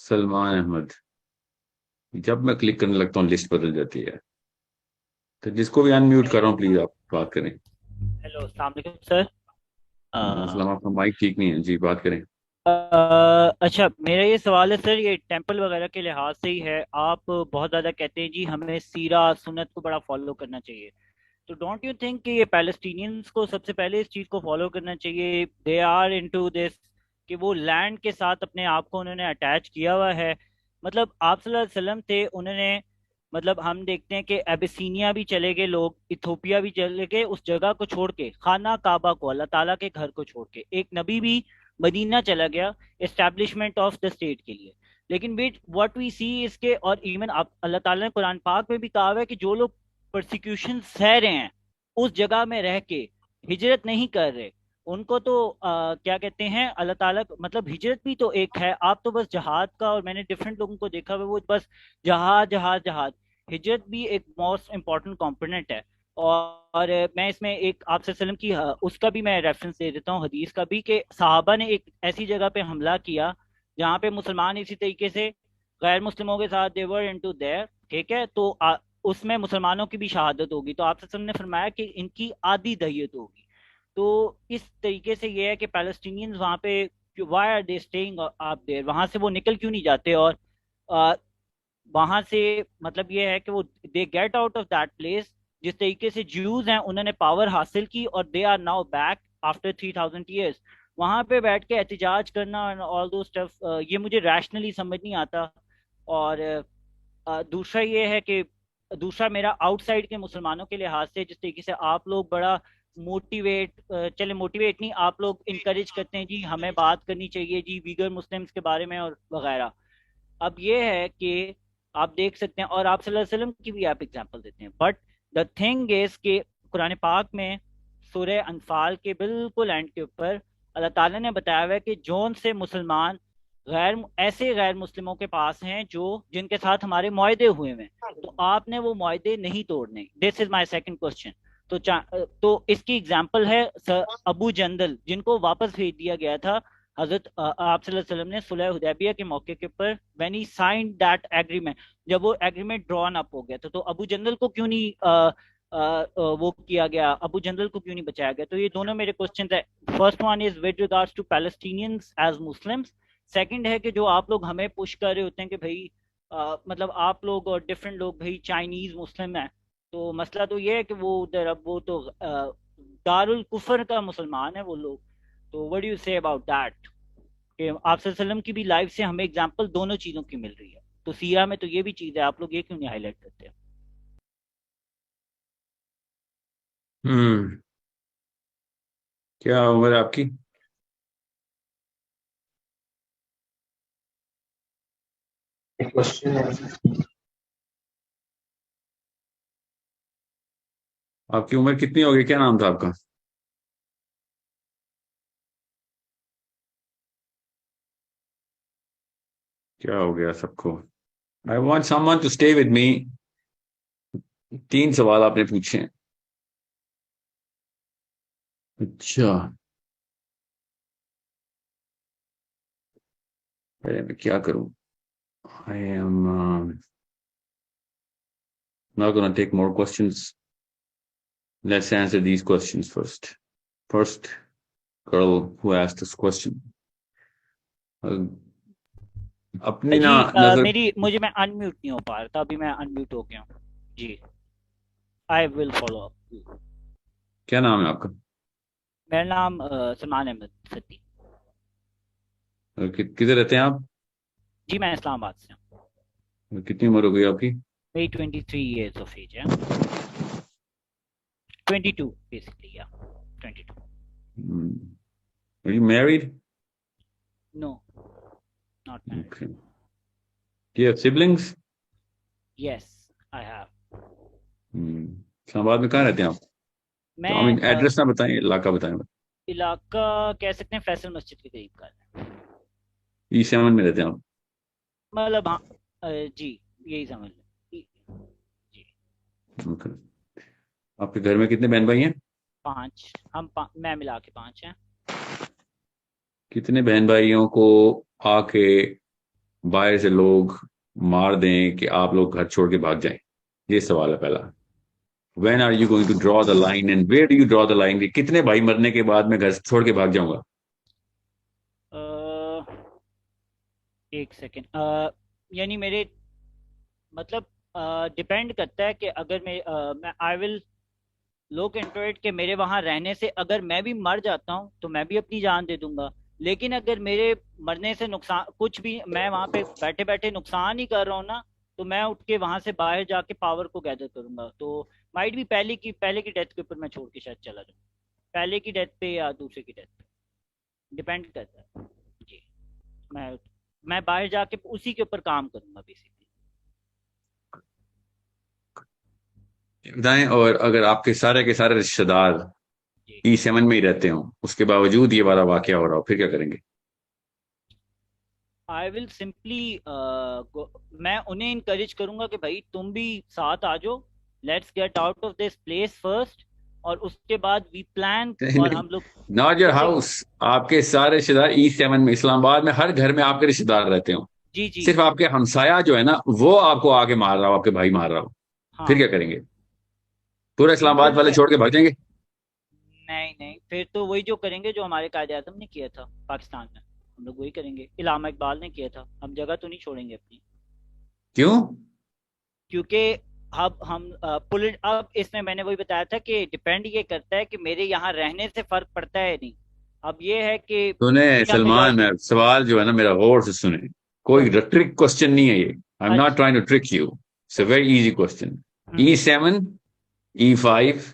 سلمان احمد. جب میں کلک کرنے لگتا ہوں لسٹ بدل جاتی ہے. تو جس کو بھی ان میوٹ کر رہا ہوں پلیز آپ بات کریں. ہیلو، السلام علیکم سر۔ السلام. آپ کا مائک ٹھیک نہیں ہے جی، بات کریں. اچھا، میرا یہ سوال ہے سر، یہ ٹیمپل وغیرہ کے لحاظ سے ہی ہے۔ آپ بہت زیادہ کہتے ہیں جی ہمیں سیرہ سنت کو بڑا فالو کرنا چاہیے، تو ڈونٹ یو تھنک کہ یہ پیلسٹینینز کو سب سے پہلے اس چیز کو فالو کرنا چاہیے؟ دے آر انٹو دس کہ وہ لینڈ کے ساتھ اپنے آپ کو انہوں نے اٹیچ کیا ہوا ہے۔ مطلب آپ صلی اللہ علیہ وسلم تھے، انہوں نے مطلب ہم دیکھتے ہیں کہ ایبیسینیا بھی چلے گئے لوگ، ایتھوپیا بھی چلے گئے، اس جگہ کو چھوڑ کے، خانہ کعبہ کو، اللہ تعالیٰ کے گھر کو چھوڑ کے۔ ایک نبی بھی مدینہ چلا گیا اسٹیبلشمنٹ آف دا اسٹیٹ کے لیے۔ لیکن ویٹ واٹ وی سی اس کے، اور ایون اللہ تعالیٰ نے قرآن پاک میں بھی کہا ہوا ہے کہ جو لوگ پرسیکیوشن سہ رہے ہیں اس جگہ میں رہ کے، ہجرت نہیں کر رہے، ان کو تو کیا کہتے ہیں اللہ تعالیٰ مطلب ہجرت بھی تو ایک ہے۔ آپ تو بس جہاد کا، اور میں نے ڈفرینٹ لوگوں کو دیکھا ہوا وہ بس جہاد جہاد جہاد۔ ہجرت بھی ایک موسٹ امپورٹنٹ کمپوننٹ ہے۔ اور میں اس میں ایک آپ سے وسلم کی اس کا بھی میں ریفرنس دے دیتا ہوں، حدیث کا بھی، کہ صحابہ نے ایک ایسی جگہ پہ حملہ کیا جہاں پہ مسلمان اسی طریقے سے غیر مسلموں کے ساتھ they were into there، ٹھیک ہے، تو اس میں مسلمانوں کی بھی شہادت ہوگی، تو آپ سے وسلم نے فرمایا کہ ان کی آدھی دیت ہوگی۔ تو اس طریقے سے یہ ہے کہ پیلسٹینینز وہاں پہ why are they staying up there، وہاں سے وہ نکل کیوں نہیں جاتے؟ اور وہاں سے مطلب یہ ہے کہ وہ they get out of that place. جس طریقے سے جیوز ہیں انہوں نے پاور حاصل کی اور they are now back after 3000 years, وہاں پہ بیٹھ کے احتجاج کرنا آل دو اسٹف، یہ مجھے ریشنلی سمجھ نہیں آتا۔ اور دوسرا یہ ہے کہ دوسرا میرا آؤٹ سائڈ کے مسلمانوں کے لحاظ سے، جس طریقے سے آپ لوگ بڑا موٹیویٹ، چلے موٹیویٹ نہیں، آپ لوگ انکریج کرتے ہیں جی ہمیں بات کرنی چاہیے جی ویگر مسلمس کے بارے میں اور وغیرہ۔ اب یہ ہے کہ آپ دیکھ سکتے ہیں، اور آپ صلی اللہ علیہ وسلم کی بھی آپ اگزامپل دیتے ہیں، بٹ دا تھنگ از کہ قرآن پاک میں سورہ انفال کے بالکل اینڈ کے اوپر اللہ تعالیٰ نے بتایا ہوا ہے کہ جون سے مسلمان ایسے غیر مسلموں کے پاس ہیں جو جن کے ساتھ ہمارے معاہدے ہوئے ہیں، تو آپ نے وہ معاہدے نہیں توڑنے۔ دس از مائی سیکنڈ کوشچن۔ تو اس کی اگزامپل ہے ابو جندل، جن کو واپس بھیج دیا گیا تھا حضرت آپ صلی اللہ علیہ وسلم نے صلح حدیبیہ کے موقع کے اوپر، when he signed that agreement، جب وہ ایگریمنٹ ڈرون اپ ہو گیا تھا، تو ابو جندل کو کیوں نہیں وہ کیا گیا، ابو جندل کو کیوں نہیں بچایا گیا؟ تو یہ دونوں میرے کوسچنز ہیں۔ First one is with regards to Palestinians as Muslims, second ہے کہ جو آپ لوگ ہمیں پش کر رہے ہوتے ہیں کہ بھائی مطلب آپ لوگ اور ڈفرینٹ لوگ بھائی چائنیز مسلم ہیں، تو مسئلہ تو یہ ہے کہ وہ ادھر اب وہ تو دار الکفر کا مسلمان ہے وہ لوگ، تو what do you say about that؟ کہ آپ صلی اللہ علیہ وسلم کی بھی لائف سے ہمیں اگزامپل دونوں چیزوں کی مل رہی ہے، تو سیرہ میں تو یہ بھی چیز ہے، آپ لوگ یہ کیوں نہیں ہائی لائٹ کرتے ہیں؟ ہوں. کیا عمر ہے آپ کی؟ آپ کی عمر کتنی ہوگی؟ کیا نام تھا آپ کا؟ کیا ہو گیا سب کو؟ I want someone to stay with me. 3 سوال آپ نے پوچھے ہیں. اچھا، میں کیا کروں؟ I am not gonna take more questions. Let's answer these questions first. First girl who asked this question. اپنی جی نظر. مجھے میں ان میوٹ نہیں ہو پا رہا تھا، ابھی میں ان میوٹ ہو گیا ہوں جی۔ آئی ول فالو اپ۔ کیا نام ہے آپ کا؟ میرا نام سلمان احمد صدیق۔ کدھر رہتے ہیں آپ؟ جی میں اسلام آباد سے ہوں۔ کتنی عمر ہو گئی آپ کی؟ میری 23 ایئرس آف ایج ہے، 22 بیسکلی، یا 22۔ Are you married? No, not married. Okay. Do you have siblings? Yes I have. Islamabad میں کہاں رہتے ہیں آپ؟ میں ایڈریس نہ بتائیں، علاقہ بتائیں. علاقہ کہہ سکتے ہیں فیصل مسجد کے قریب کا ہے، E7 میں رہتے ہیں آپ؟ مطلب ہاں جی یہی سمجھ لیں جی۔ Okay. آپ کے گھر میں کتنے بہن بھائی ہیں؟ 5، ہم میں ملا کے 5 ہیں۔ کتنے بہن بھائیوں کو آ کے باہر سے لوگ مار دیں کہ آپ لوگ گھر چھوڑ کے بھاگ جائیں؟ یہ سوال ہے پہلا. When are you going to draw the line and where do you draw the line? کتنے بھائی مرنے کے بعد میں گھر چھوڑ کے بھاگ جاؤں گا؟ ایک سیکنڈ. یعنی میرے مطلب ڈپینڈ کرتا ہے کہ اگر میں آئی ول لوک انٹو اٹ کہ میرے وہاں رہنے سے اگر میں بھی مر جاتا ہوں تو میں بھی اپنی جان دے دوں گا. لیکن اگر میرے مرنے سے نقصان کچھ بھی میں وہاں پہ بیٹھے بیٹھے نقصان ہی کر رہا ہوں نا, تو میں اٹھ کے وہاں سے باہر جا کے پاور کو گیدر کروں گا. تو مائٹ بھی پہلے کی ڈیتھ کے اوپر میں چھوڑ کے شاید چلا جاؤں, پہلے کی ڈیتھ پہ یا دوسرے کی ڈیتھ پہ ڈپینڈ کرتا ہے. جی میں باہر جا کے اسی کے اوپر کام کروں گا بیسکلی. بتائیں. اور اگر آپ کے سارے رشتے دار E7 میں ہی رہتے ہوں, اس کے باوجود یہ والا واقعہ ہو رہا ہو, پھر کیا کریں گے؟ آئی ول سمپلی میں انہیں انکریج کروں گا کہ بھائی تم بھی ساتھ آ جاؤ, let's get out of this place first, اور اس کے بعد وی پلان. اور ہم لوگ ناٹ یور ہاؤس. آپ کے سارے رشتے دار E7 میں, اسلام آباد میں ہر گھر میں آپ کے رشتے دار رہتے ہوں, جی جی صرف آپ کے ہمسایہ جو ہے نا وہ آپ کو آگے مار رہا ہو, آپ کے بھائی مار رہا ہو, ہاں پھر کیا کریں گے؟ پورا اسلام آباد سمپل والے ہے. چھوڑ کے بھاگ جائیں گے؟ نہیں پھر تو وہی جو کریں گے جو ہمارے قائد اعظم نے کیا تھا پاکستان میں, ہم لوگ وہی کریں گے. علامہ اقبال نے کیا تھا, ہم جگہ تو نہیں چھوڑیں گے اپنی. کیوں؟ کیونکہ اب ہم اب اس میں نے وہی بتایا تھا کہ ڈپینڈ یہ کرتا ہے کہ میرے یہاں رہنے سے فرق پڑتا ہے نہیں. اب یہ ہے کہ سنیں سلمان, میں سوال جو ہے نا میرا غور سے سنیں, کوئی ٹرک کوشچن نہیں ہے یہ. I am not trying to trick you, it's a very easy question. E7, E5,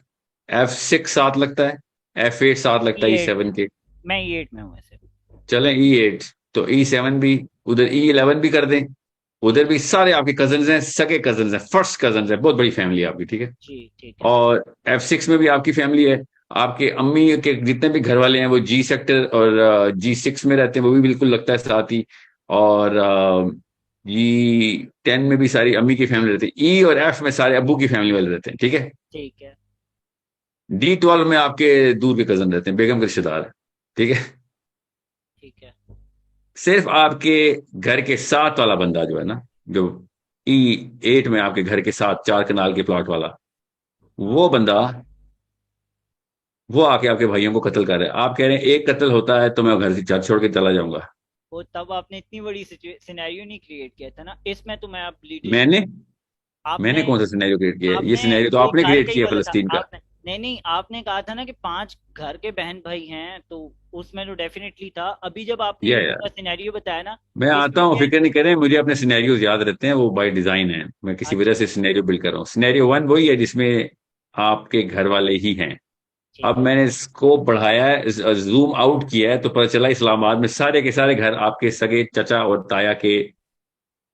F6 ساتھ لگتا ہے, F8 ساتھ لگتا ہے E7 کے. میں E8 میں ہوں ایسے. چلیں E8 تو E7 بھی, ادھر E11 بھی کر دیں, ادھر بھی سارے آپ کے کزنز ہیں, سگے کزنز ہیں, فرسٹ کزنز ہیں, بہت بڑی فیملی ہے آپ کی, ٹھیک ہے. جی ٹھیک ہے. اور F6 میں بھی آپ کی فیملی ہے, آپ کے امی کے جتنے بھی گھر والے ہیں وہ G سیکٹر اور G6 میں رہتے ہیں, وہ بھی بالکل لگتا ہے ساتھ ہی. اور G10 میں بھی ساری امی کی فیملی رہتی ہے. E اور F میں سارے ابو کی فیملی والے رہتے ہیں, ٹھیک ہے. ٹھیک ہے. D12 میں آپ کے دور کے کزن رہتے ہیں, بیگم کے رشتے دار, ٹھیک ہے. ٹھیک ہے. صرف آپ کے گھر کے ساتھ والا بندہ جو ہے نا, جو E8 میں آپ کے گھر کے ساتھ 4 کنال کے پلاٹ والا, وہ بندہ وہ آ کے آپ کے بھائیوں کو قتل کر رہے ہیں. آپ کہہ رہے ہیں ایک قتل ہوتا ہے تو میں گھر سے چھوڑ کے چلا جاؤں گا. وہ تب آپ نے اتنی بڑی سینیریو نہیں کریٹ کیا تھا نا, اس میں تو میں اب میں نے کون سا سینیریو کریٹ کیا ہے؟ یہ سینیریو تو آپ نے کریٹ کیا فلسطین کا. نہیں آپ نے کہا تھا نا کہ 5 گھر کے بہن بھائی ہیں, تو اس میں تو ڈیفینیٹلی تھا. ابھی جب آپ نے سینیریو بتایا نا, میں آتا ہوں, فکر نہیں کریں, مجھے اپنے سینیریوز یاد رہتے ہیں, وہ بائی ڈیزائن ہے. میں کسی وجہ سے سینیریو بلڈ کر رہا ہوں. سینیریو 1 وہی ہے جس میں آپ کے گھر والے ہی ہیں. اب میں نے اسکوپ بڑھایا ہے, زوم آؤٹ کیا ہے, تو پتہ چلا اسلام آباد میں سارے کے سارے گھر آپ کے سگے چچا اور تایا کے,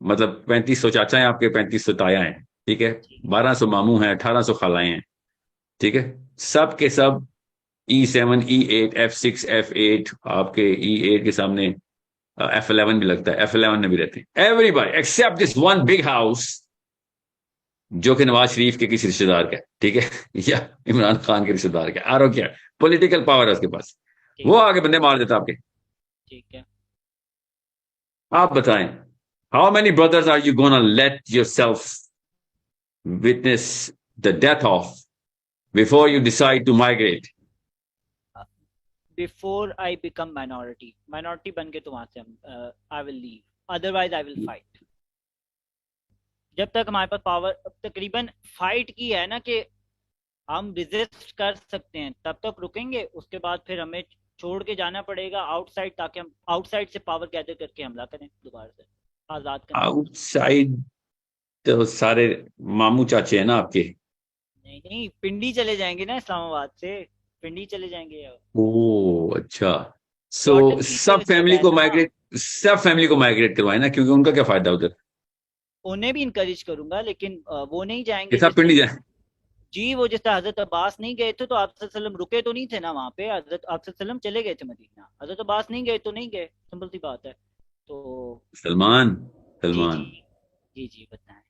مطلب 3500 چاچا ہیں آپ کے, 3500 تایا ہیں, ٹھیک ہے. 1200 ماموں ہیں, 1800 خالائیں ہیں, ٹھیک ہے. سب کے سب E7, E8, F6, F8, آپ کے E8 کے سامنے F11 بھی لگتا ہے, F11 میں بھی رہتے ہیں. Every body accept this one big house جو کہ نواز شریف کے کسی رشتے دار کا ہے, ٹھیک ہے, یا عمران خان کے رشتے دار کا, آرو کیا پولیٹیکل پاور ہے اس کے پاس, وہ آگے بندے مار دیتا آپ کے. ٹھیک ہے. آپ بتائیں, how many brothers are you gonna let yourself witness the death of before you decide to migrate? Before I become minority بن کے تو وہاں سے I will leave, otherwise I will fight. جب تک ہمارے پاس پاور تقریباً فائٹ کی ہے نا کہ ہم ریزسٹ کر سکتے ہیں, تب تک رکیں گے. اس کے بعد پھر ہمیں چھوڑ کے جانا پڑے گا آؤٹ سائڈ, تاکہ ہم آؤٹ سائڈ سے پاور گیدر کر کے حملہ کریں, دوبارہ سے آزاد کریں. آؤٹ سائڈ تو سارے ماموں چاچے ہیں نا آپ کے. نہیں پنڈی چلے جائیں گے نا, اسلام آباد سے پنڈی چلے جائیں گے. اوہ اچھا, سو سب فیملی کو مائگریٹ کروائیں نا, کیونکہ ان کا کیا فائدہ ادھر. انہیں بھی انکریج کروں گا, لیکن وہ نہیں جائیں گے. سب پنڈی جائیں. جی وہ جس طرح حضرت عباس نہیں گئے تھے تو آپ صلی اللہ علیہ وسلم رکے تو نہیں تھے نا وہاں پہ, حضرت آپ صلی اللہ علیہ وسلم چلے گئے تھے مدینہ, حضرت عباس نہیں گئے تو نہیں گئے, سمپل سی بات ہے. تو سلمان جی بتائیں.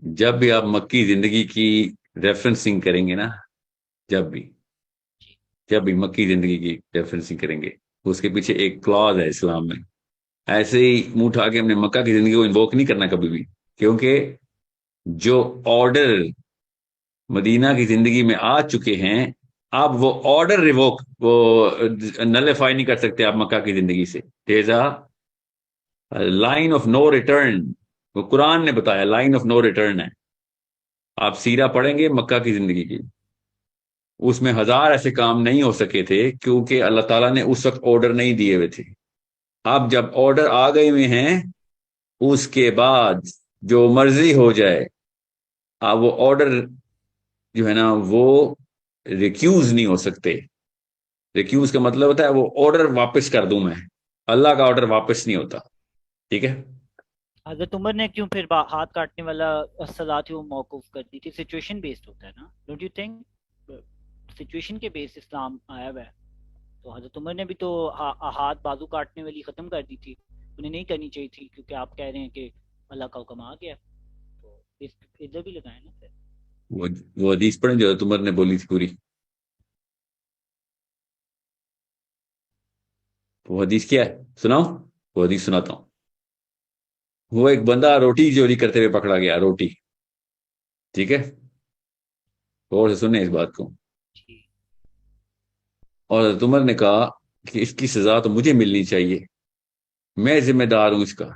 جب بھی آپ مکی زندگی کی ریفرنسنگ کریں گے نا, جب بھی مکی زندگی کی ریفرنسنگ کریں گے, اس کے پیچھے ایک کلاز ہے اسلام میں, ایسے ہی منہ اٹھا کے ہم نے مکہ کی زندگی کو انووک نہیں کرنا کبھی بھی، کیونکہ جو آرڈر مدینہ کی زندگی میں آ چکے ہیں، آپ وہ آرڈر ریووک، وہ نلیفائی نہیں کر سکتے آپ مکہ کی زندگی سے. تیزا لائن آف نو ریٹرن، وہ قرآن نے بتایا لائن آف نو ریٹرن ہے. آپ سیرہ پڑھیں گے مکہ کی زندگی کی، اس میں ہزار ایسے کام نہیں ہو سکے تھے کیونکہ اللہ تعالیٰ نے اس وقت آرڈر نہیں دیے ہوئے تھے. اب جب آرڈر آ گئے ہوئے ہیں، اس کے بعد جو مرضی ہو جائے، اب وہ آرڈر جو ہے نا وہ ریکیوز نہیں ہو سکتے. ریکیوز کا مطلب ہوتا ہے وہ آرڈر واپس کر دوں میں، اللہ کا آرڈر واپس نہیں ہوتا. ٹھیک ہے. حضرت عمر نے کیوں پھر ہاتھ کاٹنے والا سزا تھی وہ موقوف کر دی تھی؟ سچویشن بیسڈ ہوتا ہے نا، ڈونٹ یو تھنک؟ سچویشن کے بیس اسلام آیا ہوا ہے. تو حضرت عمر نے بھی تو ہاتھ بازو کاٹنے والی ختم کر دی تھی، انہیں نہیں کرنی چاہیے تھی کیونکہ آپ کہہ رہے ہیں کہ اللہ کا حکم آ گیا. تو اس ادھر بھی لگائیں نا پھر. وہ حدیث پڑھیں جو عمر نے بولی تھی پوری. وہ حدیث کیا ہے سناؤ، وہ حدیث سناتا ہوں. وہ ایک بندہ روٹی چوری کرتے ہوئے پکڑا گیا، روٹی. ٹھیک ہے، غور سے سنیں اس بات کو. جی. اور حضرت عمر نے کہا کہ اس کی سزا تو مجھے ملنی چاہیے، میں ذمہ دار ہوں اس کا.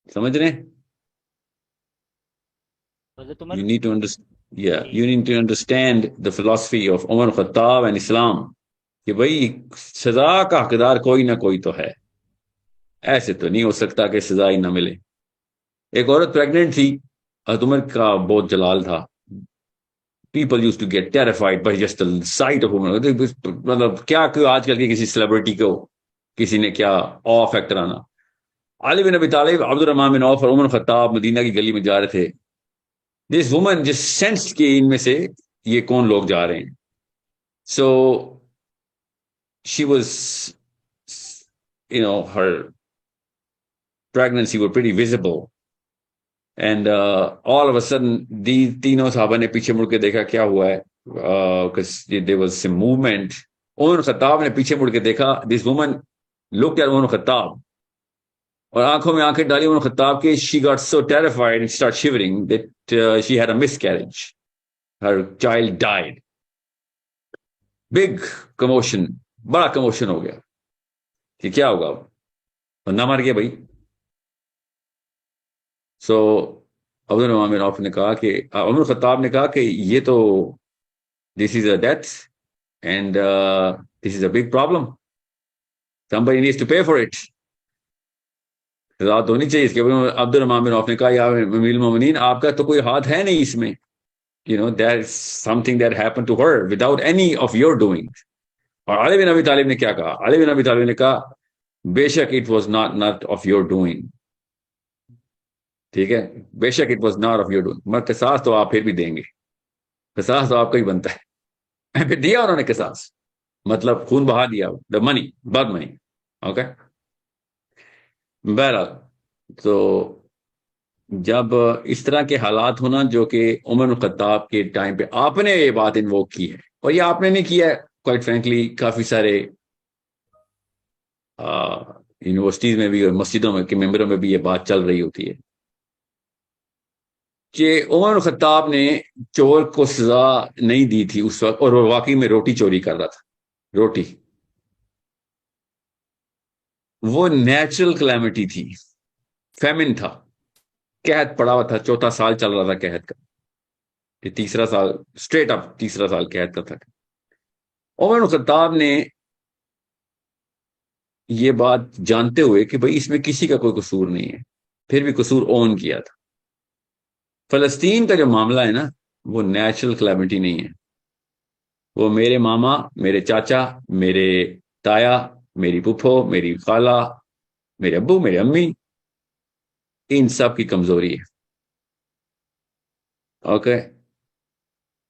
سمجھ رہے ہیں؟ حضرت عمر. You need to understand, yeah, G. you need to understand the philosophy of Umar Khattab and Islam. کہ بھائی سزا کا حقدار کوئی نہ کوئی تو ہے، ایسے تو نہیں ہو سکتا کہ سزا ہی نہ ملے. ایک عورت پریگننٹ تھی، حضرت عمر کا بہت جلال تھا. People used to get terrified by just sight of women. مطلب کیا کہ آج کل کی کسی سیلیبریٹی کو کسی نے کیا آ فیکٹر آنا. علی بن ابی طالب، عبد الرحمان بن عوف اور عمر خطاب مدینہ کی گلی میں جا رہے تھے. دس وومن جس سینس کہ ان میں سے یہ کون لوگ جا رہے ہیں. So she was her pregnancy were pretty visible. And all of a sudden تینوں صحابہ نے پیچھے مڑ کے دیکھا کیا ہوا ہے. there was some movement. Umar Khattab نے پیچھے مڑ کے دیکھا. دس وومن looked at عمر خطاب اور آنکھوں میں آنکھیں ڈالی عمر خطاب کے. she got so terrified and started shivering that she had a miscarriage. her child died. big commotion، بڑا کموشن ہو گیا کہ کیا ہوگا، بندہ مر گیا بھائی. سو عبد الرحمان بن عوف نے کہا کہ عمر خطاب نے کہا کہ یہ تو this is a death and this is a big problem, somebody needs to pay for it. رات ہونی چاہیے اس کے. عبد الرحمان بن عوف نے کہا یا امیر المومنین آپ کا تو کوئی ہاتھ ہے نہیں اس میں. there is something that happened to her without any of your doing. اور علی بن ابی طالب نے کیا کہا؟ علی بن ابی طالب نے کہا بے شک it was not of your doing. ٹھیک ہے، بے شک it was not of your doing. مگر قصاص تو آپ پھر بھی دیں گے، قصاص تو آپ کا ہی بنتا ہے. پھر دیا انہوں نے قصاص، مطلب خون بہا دیا، دا منی، بد منی. اوکے. بہرحال تو جب اس طرح کے حالات ہونا جو کہ عمر الخطاب کے ٹائم پہ آپ نے یہ بات انووک کی ہے، اور یہ آپ نے نہیں کیا ہے، کوائٹ فرینکلی کافی سارے یونیورسٹیز میں بھی اور مسجدوں میں کے ممبروں میں بھی یہ بات چل رہی ہوتی ہے کہ عمر خطاب نے چور کو سزا نہیں دی تھی اس وقت، اور وہ واقعی میں روٹی چوری کر رہا تھا. روٹی وہ نیچرل کلیمٹی تھی، فیمن تھا، قحط پڑا ہوا تھا، چوتھا سال چل رہا تھا قحط کا، یہ تیسرا سال اسٹریٹ اپ تیسرا سال قحط کا تھا. عمر خطاب نے یہ بات جانتے ہوئے کہ بھائی اس میں کسی کا کوئی قصور نہیں ہے، پھر بھی قصور اون کیا تھا. فلسطین کا جو معاملہ ہے نا وہ نیچرل کلیمٹی نہیں ہے. وہ میرے ماما، میرے چاچا، میرے تایا، میری پھپھو، میری خالہ، میرے ابو، میرے امی، ان سب کی کمزوری ہے. اوکے.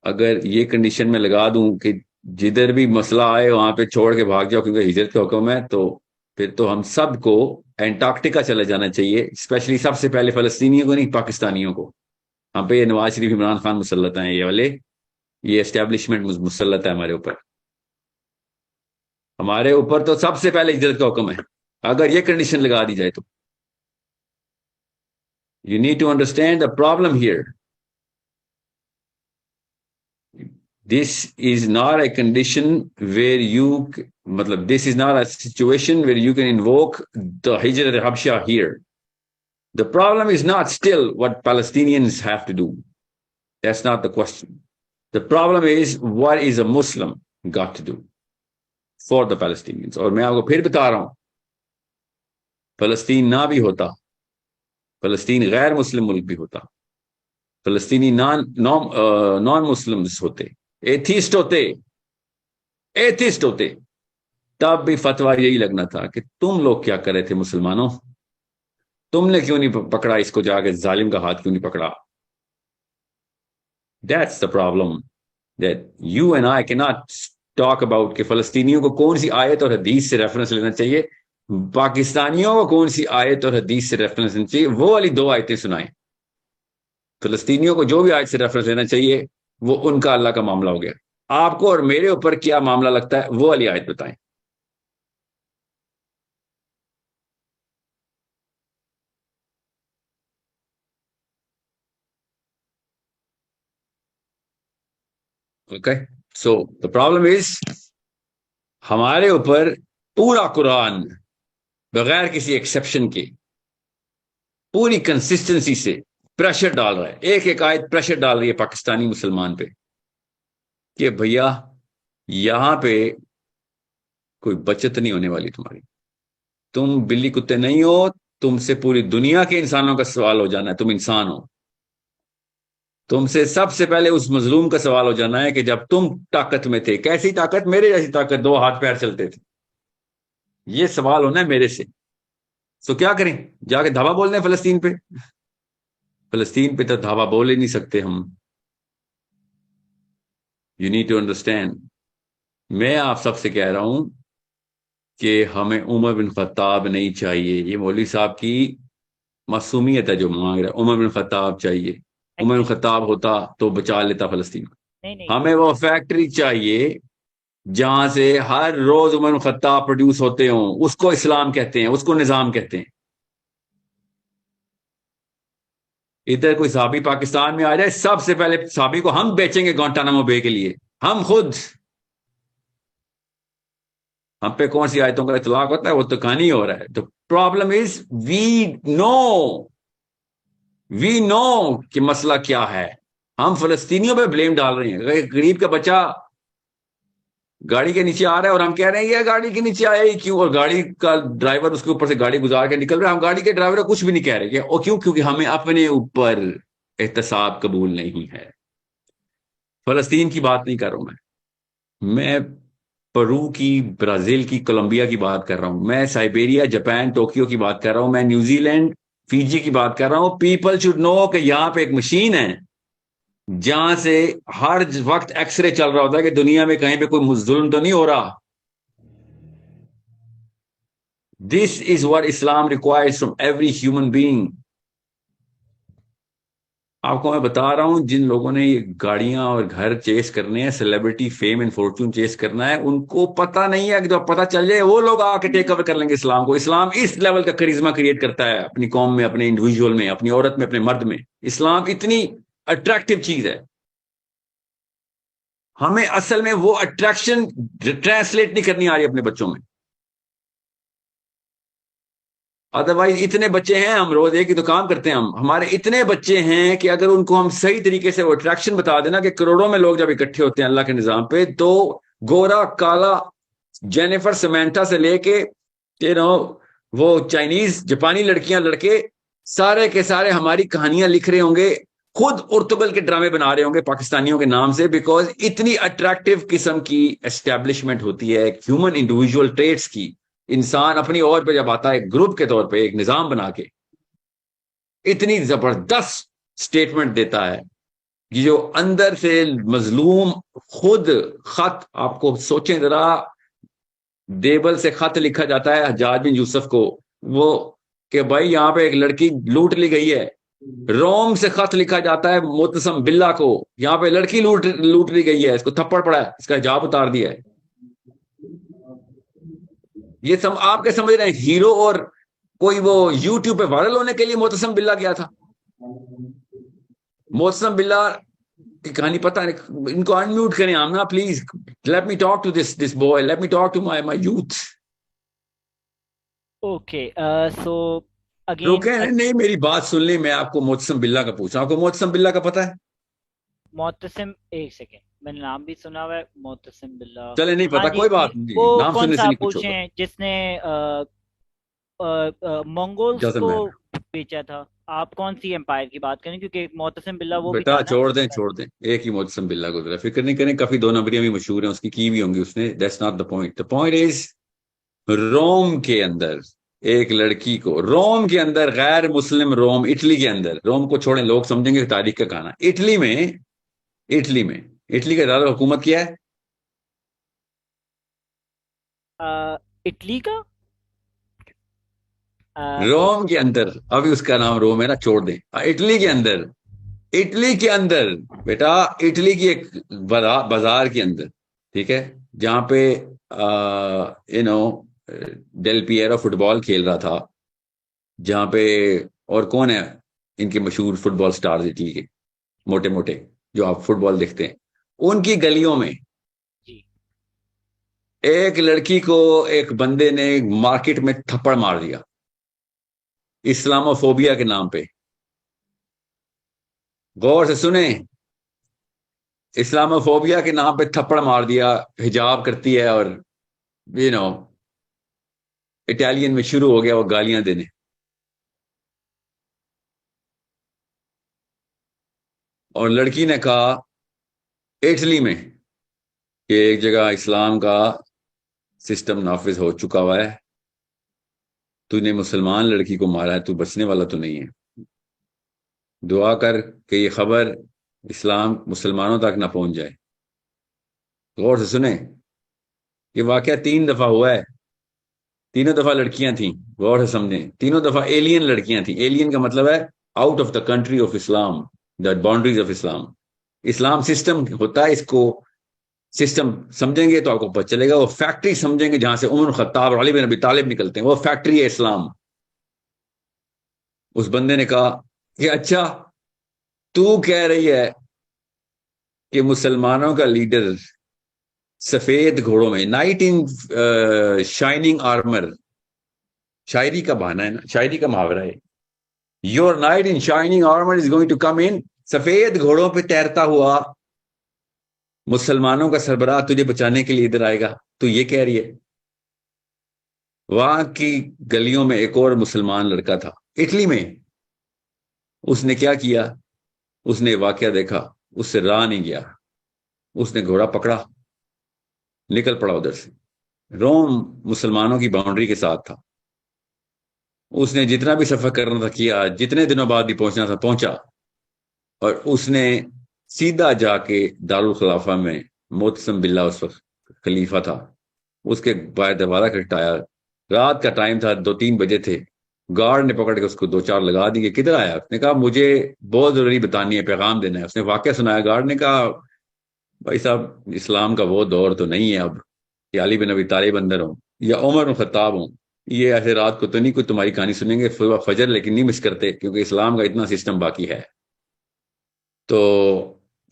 اگر یہ کنڈیشن میں لگا دوں کہ جدھر بھی مسئلہ آئے وہاں پہ چھوڑ کے بھاگ جاؤ کیونکہ ہجرت کا حکم ہے، تو پھر تو ہم سب کو انٹارکٹیکا چلے جانا چاہیے، اسپیشلی سب سے پہلے فلسطینیوں کو نہیں، پاکستانیوں کو. ہم پہ یہ نواز شریف، عمران خان مسلط ہیں، یہ والے، یہ اسٹیبلشمنٹ مسلط ہے ہمارے اوپر. ہمارے اوپر تو سب سے پہلے ہجرت کا حکم ہے اگر یہ کنڈیشن لگا دی جائے تو. You need to understand the problem here. This is not a condition where you, this is not a situation where you can invoke the Hijrat al-Habsha here. The problem is not still what Palestinians have to do. That's not the question. The problem is what is a Muslim got to do for the Palestinians. اور میں آپ کو پھر بتا رہا ہوں, فلسطین نہ بھی ہوتا, فلسطین غیر مسلم ملک بھی ہوتا, فلسطینی نان مسلمز ہوتے, ایتھیسٹ ہوتے, تب بھی فتویٰ یہی لگنا تھا کہ تم لوگ کیا کر رہے تھے مسلمانوں, تم نے کیوں نہیں پکڑا اس کو, جا کے ظالم کا ہاتھ کیوں نہیں پکڑا. That's the problem that you and I cannot talk about کہ فلسطینیوں کو کون سی آیت اور حدیث سے ریفرنس لینا چاہیے, پاکستانیوں کو کون سی آیت اور حدیث سے ریفرنس لینا چاہیے, وہ والی 2 آیتیں سنائیں. فلسطینیوں کو جو بھی آیت سے ریفرنس لینا چاہیے وہ ان کا اللہ کا معاملہ ہو گیا. آپ کو اور میرے اوپر کیا معاملہ لگتا ہے وہ والی آیت بتائیں. Okay, so the problem is ہمارے اوپر پورا قرآن بغیر کسی ایکسیپشن کے پوری کنسسٹنسی سے پریشر ڈال رہا ہے, ایک ایک آیت پریشر ڈال رہی ہے پاکستانی مسلمان پہ کہ بھیا یہاں پہ کوئی بچت نہیں ہونے والی تمہاری, تم بلی کتے نہیں ہو, تم سے پوری دنیا کے انسانوں کا سوال ہو جانا ہے, تم انسان ہو. تم سے سب سے پہلے اس مظلوم کا سوال ہو جانا ہے کہ جب تم طاقت میں تھے, کیسی طاقت, میرے جیسی طاقت, 2 ہاتھ پیر چلتے تھے, یہ سوال ہونا ہے میرے سے. تو کیا کریں, جا کے دھاوا بول دیں فلسطین پہ, فلسطین پہ تو دھاوا بول ہی نہیں سکتے ہم. یو نیڈ ٹو انڈرسٹینڈ, میں آپ سب سے کہہ رہا ہوں کہ ہمیں عمر بن خطاب نہیں چاہیے. یہ مولوی صاحب کی معصومیت ہے جو مانگ رہا ہے, عمر بن خطاب چاہیے. عمر بن خطاب ہوتا تو بچا لیتا فلسطین کو. ہمیں وہ فیکٹری چاہیے جہاں سے ہر روز عمر بن خطاب پروڈیوس ہوتے ہوں, اس کو اسلام کہتے ہیں, اس کو نظام کہتے ہیں. ادھر کوئی صحابی پاکستان میں آ جائے, سب سے پہلے صحابی کو ہم بیچیں گے گوانٹانامو بے کے لیے, ہم خود. ہم پہ کون سی آیتوں کا اطلاق ہوتا ہے, وہ تو کہانی ہو رہا ہے. تو پرابلم از وی نو کہ مسئلہ کیا ہے. ہم فلسطینیوں پہ بلیم ڈال رہے ہیں. غریب کا بچہ گاڑی کے نیچے آ رہا ہے اور ہم کہہ رہے ہیں یہ گاڑی کے نیچے آیا ہی کیوں, اور گاڑی کا ڈرائیور اس کے اوپر سے گاڑی گزار کے نکل رہا ہے, ہم گاڑی کے ڈرائیور کو کچھ بھی نہیں کہہ رہے. اور کیوں, کیونکہ ہمیں اپنے اوپر احتساب قبول نہیں ہے. فلسطین کی بات نہیں کر رہا ہوں میں پرو کی, برازیل کی, کولمبیا کی بات کر رہا ہوں میں, سائبیریا, جاپان, ٹوکیو کی بات کر رہا ہوں میں, نیوزی لینڈ, فیجی کی بات کر رہا ہوں. پیپل شوڈ نو کہ یہاں پہ ایک مشین ہے جہاں سے ہر وقت ایکس رے چل رہا ہوتا ہے کہ دنیا میں کہیں پہ کوئی ظلم تو نہیں ہو رہا. This is what Islam requires from every human being. آپ کو میں بتا رہا ہوں جن لوگوں نے یہ گاڑیاں اور گھر چیز کرنے ہیں, سیلیبریٹی فیم اینڈ فارچون چیز کرنا ہے, ان کو پتہ نہیں ہے کہ جب پتہ چل جائے وہ لوگ آ کے ٹیک اوور کر لیں گے اسلام کو. اسلام اس لیول کا کرزما کریٹ کرتا ہے اپنی قوم میں, اپنے انڈیویجول میں, اپنی عورت میں, اپنے مرد میں. اسلام اتنی اٹریکٹیو چیز ہے, ہمیں اصل میں وہ اٹریکشن ٹرانسلیٹ نہیں کرنی آ رہی اپنے بچوں میں. ادروائز اتنے بچے ہیں, ہم روز ایک ہی تو کام کرتے ہیں, ہمارے اتنے بچے ہیں کہ اگر ان کو ہم صحیح طریقے سے وہ اٹریکشن بتا دینا کہ کروڑوں میں لوگ جب اکٹھے ہوتے ہیں اللہ کے نظام پہ, تو گورا کالا, جینیفر سمینٹا سے لے کے وہ چائنیز جاپانی لڑکیاں لڑکے سارے کے سارے ہماری کہانیاں لکھ رہے ہوں گے, خود ارتگل کے ڈرامے بنا رہے ہوں گے پاکستانیوں کے نام سے, بیکاز اتنی اٹریکٹیو قسم کی اسٹیبلشمنٹ ہوتی ہے ہیومن انڈیویجول ٹریٹس کی. انسان اپنی اور پہ جب آتا ہے گروپ کے طور پہ ایک نظام بنا کے اتنی زبردست سٹیٹمنٹ دیتا ہے کہ جو اندر سے مظلوم خود خط, آپ کو سوچیں ذرا, دیبل سے خط لکھا جاتا ہے حجاج بن یوسف کو, وہ کہ بھائی یہاں پہ ایک لڑکی لوٹ لی گئی ہے. روم سے خط لکھا جاتا ہے معتصم باللہ کو, یہاں پہ لڑکی لوٹ لی گئی ہے, اس کو تھپڑ پڑا ہے, اس کا حجاب اتار دیا ہے. یہ آپ کیا سمجھ رہے ہیں ہیرو اور کوئی وہ یوٹیوب پہ وائرل ہونے کے لیے معتصم باللہ گیا تھا؟ معتصم باللہ کی کہانی پتہ نہیں. ان کو انمیوٹ کریں Amna please. Let me talk to this boy, let me talk to my youth. Okay so again روکیں نہیں, میری بات سن لیں. میں آپ کو معتصم باللہ کا پوچھ رہا ہوں. آپ کو معتصم باللہ کا پتہ ہے؟ معتصم, ایک سیکنڈ, میں نے نام بھی سنا ہوا ہے معتصم باللہ. چلے نہیں ہاں پتا, جی کوئی جی, بات نہیں, وہ نام کون سننے سا سے آپ نہیں کچھ پوچھے ہوگا. ہیں جس نے منگولز ڈزنٹ کو میٹر. بیچا تھا؟ آپ کون سی امپائر کی بات کریں؟ کیونکہ معتصم باللہ وہ بھی بیٹا تھا نا. چھوڑ دیں, ایک ہی معتصم باللہ گزرا, فکر نہیں کریں. کافی دو نمبریاں بھی مشہور ہیں اس کی بھی ہوں گی اس نے. That's not the point. The point is room کے اندر ایک لڑکی کو, روم کے اندر, غیر مسلم روم, اٹلی کے اندر. روم کو چھوڑیں, لوگ سمجھیں گے تاریخ کا کہانا. اٹلی میں, اٹلی کا دار حکومت کیا ہے؟ اٹلی کا روم کے اندر. ابھی اس کا نام روم ہے نا, چھوڑ دیں. اٹلی کے اندر بیٹا, اٹلی کی ایک بازار کے اندر, ٹھیک ہے, جہاں پہ ڈیل پیرو فٹ بال کھیل رہا تھا, جہاں پہ, اور کون ہے ان کے مشہور فٹ بال سٹارز اٹلی کے, موٹے موٹے جو آپ فٹ بال دیکھتے ہیں, ان کی گلیوں میں جی ایک لڑکی کو ایک بندے نے مارکیٹ میں تھپڑ مار دیا, اسلاموفوبیا کے نام پہ. غور سے سنیں, اسلاموفوبیا کے نام پہ تھپڑ مار دیا. حجاب کرتی ہے اور اٹالین میں شروع ہو گیا وہ گالیاں دینے. اور لڑکی نے کہا اٹلی میں کہ ایک جگہ اسلام کا سسٹم نافذ ہو چکا ہوا ہے, تو نے مسلمان لڑکی کو مارا ہے, تو بچنے والا تو نہیں ہے. دعا کر کہ یہ خبر اسلام مسلمانوں تک نہ پہنچ جائے. غور سے سنیں, یہ واقعہ 3 دفعہ ہوا ہے. تینوں دفعہ لڑکیاں تھیں. غور سے سمجھیں, تینوں دفعہ ایلین لڑکیاں تھیں. ایلین کا مطلب ہے out of the country of Islam, the boundaries of Islam. Islam system ہوتا ہے, اس کو سسٹم سمجھیں گے تو آپ کو پتہ چلے گا. وہ فیکٹری سمجھیں گے جہاں سے عمر خطاب اور علی بن ابی طالب نکلتے ہیں, وہ فیکٹری ہے اسلام. اس بندے نے کہا کہ اچھا تو کہہ رہی ہے کہ مسلمانوں کا لیڈر سفید گھوڑوں میں, نائٹ ان شائننگ آرمر, شاعری کا بہانا ہے نا, شاعری کا محاورہ ہے, your knight in shining armour is going to come in, سفید گھوڑوں پہ تیرتا ہوا مسلمانوں کا سربراہ تجھے بچانے کے لیے ادھر آئے گا, تو یہ کہہ رہی ہے. وہاں کی گلیوں میں ایک اور مسلمان لڑکا تھا اٹلی میں. اس نے کیا کیا, اس نے واقعہ دیکھا, اس سے راہ نہیں گیا, اس نے گھوڑا پکڑا, نکل پڑا ادھر سے. روم مسلمانوں کی باؤنڈری کے ساتھ تھا. اس نے جتنا بھی سفر کرنا تھا کیا, جتنے دنوں بعد بھی پہنچنا تھا پہنچا, اور اس نے سیدھا جا کے دارالخلافہ میں, معتصم باللہ اس وقت خلیفہ تھا, اس کے باہر دروازہ کھٹکایا. رات کا ٹائم تھا, 2-3 بجے تھے. گارڈ نے پکڑ کے اس کو 2-4 لگا دی کہ کدھر آیا. اس نے کہا مجھے بہت ضروری بتانی ہے, پیغام دینا ہے. اس نے واقعہ سنایا. گارڈ نے کہا بھائی صاحب اسلام کا وہ دور تو نہیں ہے اب کہ علی بن ابی طالب اندر ہوں یا عمر بن خطاب ہوں, یہ ایسے رات کو تو نہیں کوئی تمہاری کہانی سنیں گے. فجر لیکن نہیں مس کرتے کیونکہ اسلام کا اتنا سسٹم باقی ہے. تو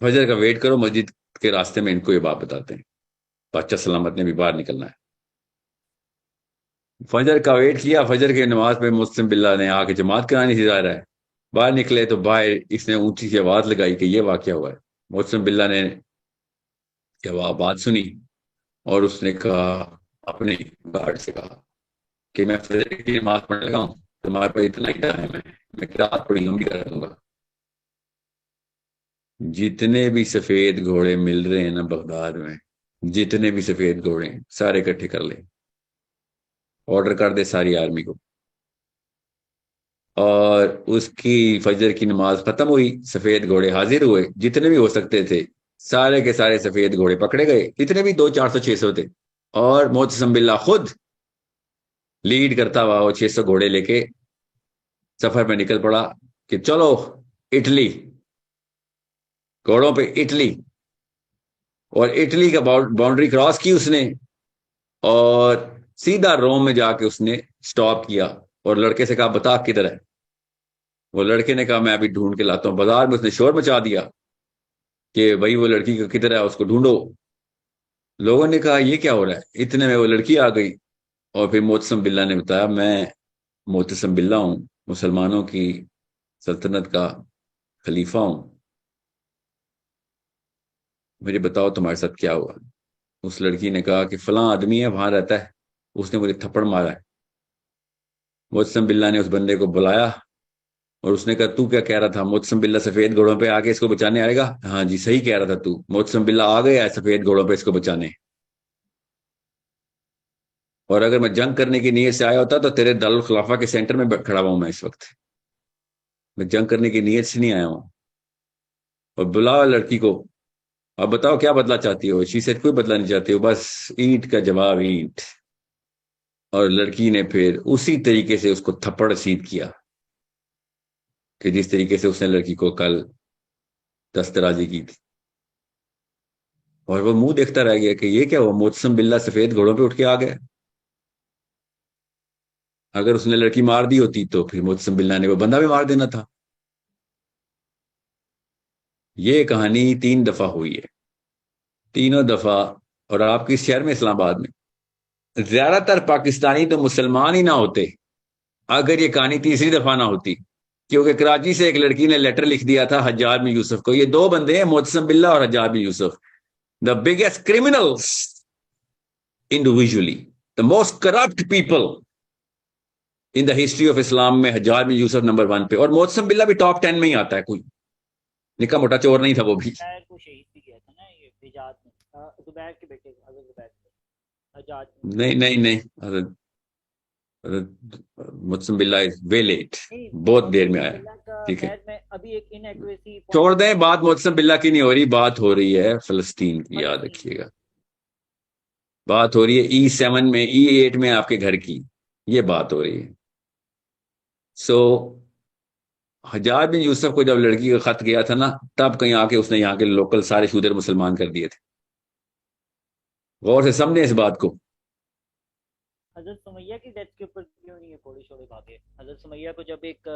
فجر کا ویٹ کرو, مسجد کے راستے میں ان کو یہ بات بتاتے ہیں. بادشاہ سلامت نے بھی باہر نکلنا ہے. فجر کا ویٹ کیا, فجر کی نماز پہ معتصم باللہ نے آ کے جماعت کرانی تھی ظاہر ہے. باہر نکلے تو باہر اس نے اونچی سی آواز لگائی کہ یہ واقعہ ہوا ہے. معتصم باللہ نے جب بات سنی اور اس نے کہا, اپنے گارڈ سے کہا کہ میں فجر کی نماز پڑھنے لگا ہوں, تمہارے پاس اتنا ہی ٹائم ہے, میں رات پڑی لمبی کر دوں گا. جتنے بھی سفید گھوڑے مل رہے ہیں نا بغداد میں, جتنے بھی سفید گھوڑے ہیں سارے اکٹھے کر لے, آرڈر کر دے ساری آرمی کو. اور اس کی فجر کی نماز ختم ہوئی, سفید گھوڑے حاضر ہوئے, جتنے بھی ہو سکتے تھے سارے کے سارے سفید گھوڑے پکڑے گئے, جتنے بھی 200-400-600 تھے. اور معتصم باللہ خود لیڈ کرتا ہوا وہ 600 گھوڑے لے کے سفر میں نکل پڑا کہ چلو اٹلی, گھوڑوں پہ اٹلی. اور اٹلی کا باؤنڈری کراس کی اس نے, اور سیدھا روم میں جا کے اس نے سٹاپ کیا اور لڑکے سے کہا بتا کدھر ہے. وہ لڑکے نے کہا میں ابھی ڈھونڈ کے لاتا ہوں. بازار میں اس نے شور مچا دیا کہ بھائی وہ لڑکی کا کدھر ہے, اس کو ڈھونڈو. لوگوں نے کہا یہ کیا ہو رہا ہے. اتنے میں وہ لڑکی آ گئی اور پھر معتصم باللہ نے بتایا میں معتصم باللہ ہوں, مسلمانوں کی سلطنت کا خلیفہ ہوں, مجھے بتاؤ تمہارے ساتھ کیا ہوا. اس لڑکی نے کہا کہ فلاں آدمی ہے وہاں رہتا ہے, اس نے مجھے تھپڑ مارا ہے. معتصم باللہ نے اس بندے کو بلایا اور اس نے کہا تو کیا کہہ رہا تھا. معتصم باللہ سفید گھوڑوں پہ آ کے اس کو بچانے آئے گا. ہاں جی صحیح کہہ رہا تھا تو. معتصم باللہ آ گیا ہے سفید گھوڑوں پہ اس کو بچانے, اور اگر میں جنگ کرنے کی نیت سے آیا ہوتا تو تیرے دارالخلافہ کے سینٹر میں کھڑا ہوا ہوں میں اس وقت. میں جنگ کرنے کی نیت سے نہیں آیا ہوں. اور بلاؤ لڑکی کو, اب بتاؤ کیا بدلا چاہتی ہو. شی سیڈ کوئی بدلا نہیں چاہتی ہو, بس اینٹ کا جواب اینٹ. اور لڑکی نے پھر اسی طریقے سے اس کو تھپڑ سیدھ کیا کہ جس طریقے سے اس نے لڑکی کو کل دسترازی کی تھی. اور وہ منہ دیکھتا رہ گیا کہ یہ کیا ہوا, معتصم باللہ سفید گھوڑوں پہ اٹھ کے آ گیا. اگر اس نے لڑکی مار دی ہوتی تو پھر معتصم باللہ نے وہ بندہ بھی مار دینا تھا. یہ کہانی 3 دفعہ ہوئی ہے, تینوں دفعہ. اور آپ کی شہر میں اسلام آباد میں زیادہ تر پاکستانی تو مسلمان ہی نہ ہوتے اگر یہ کہانی تیسری دفعہ نہ ہوتی, کیونکہ کراچی سے ایک لڑکی نے لیٹر لکھ دیا تھا حجاج بن یوسف کو. یہ 2 بندے ہیں, معتصم باللہ اور حجاج بن یوسف, the biggest criminals individually, the most corrupt people in the history of Islam میں حجاج بن یوسف نمبر 1 پہ, اور معتصم باللہ بھی ٹاپ 10 میں ہی آتا ہے. کوئی نکا موٹا چور نہیں تھا وہ بھی. زبیر کو شہید بھی کیا تھا نا یہ حجاج میں, زبیر کے بیٹے حضرت زبیر حجاج میں. نہیں معتصم باللہ از وے لیٹ, بہت دیر میں آیا. ٹھیک ہے ابھی ایک انیکوریسی چھوڑ دیں, بات معتصم باللہ کی نہیں ہو رہی, بات ہو رہی ہے فلسطین کی, یاد رکھیے گا. بات ہو رہی ہے E7 میں, E8 میں آپ کے گھر کی, یہ بات ہو رہی ہے. سو حجاج بن یوسف کو جب لڑکی کا خط گیا تھا نا, تب کہیں آ کے اس نے یہاں کے لوکل سارے شودر مسلمان کر دیے تھے. غور سے سمجھیں اس بات کو. حضرت سمیہ کی ڈیتھ کے اوپر کیوں نہیں ہے کوڑے شوڑے بھاگے. حضرت سمیہ کو جب ایک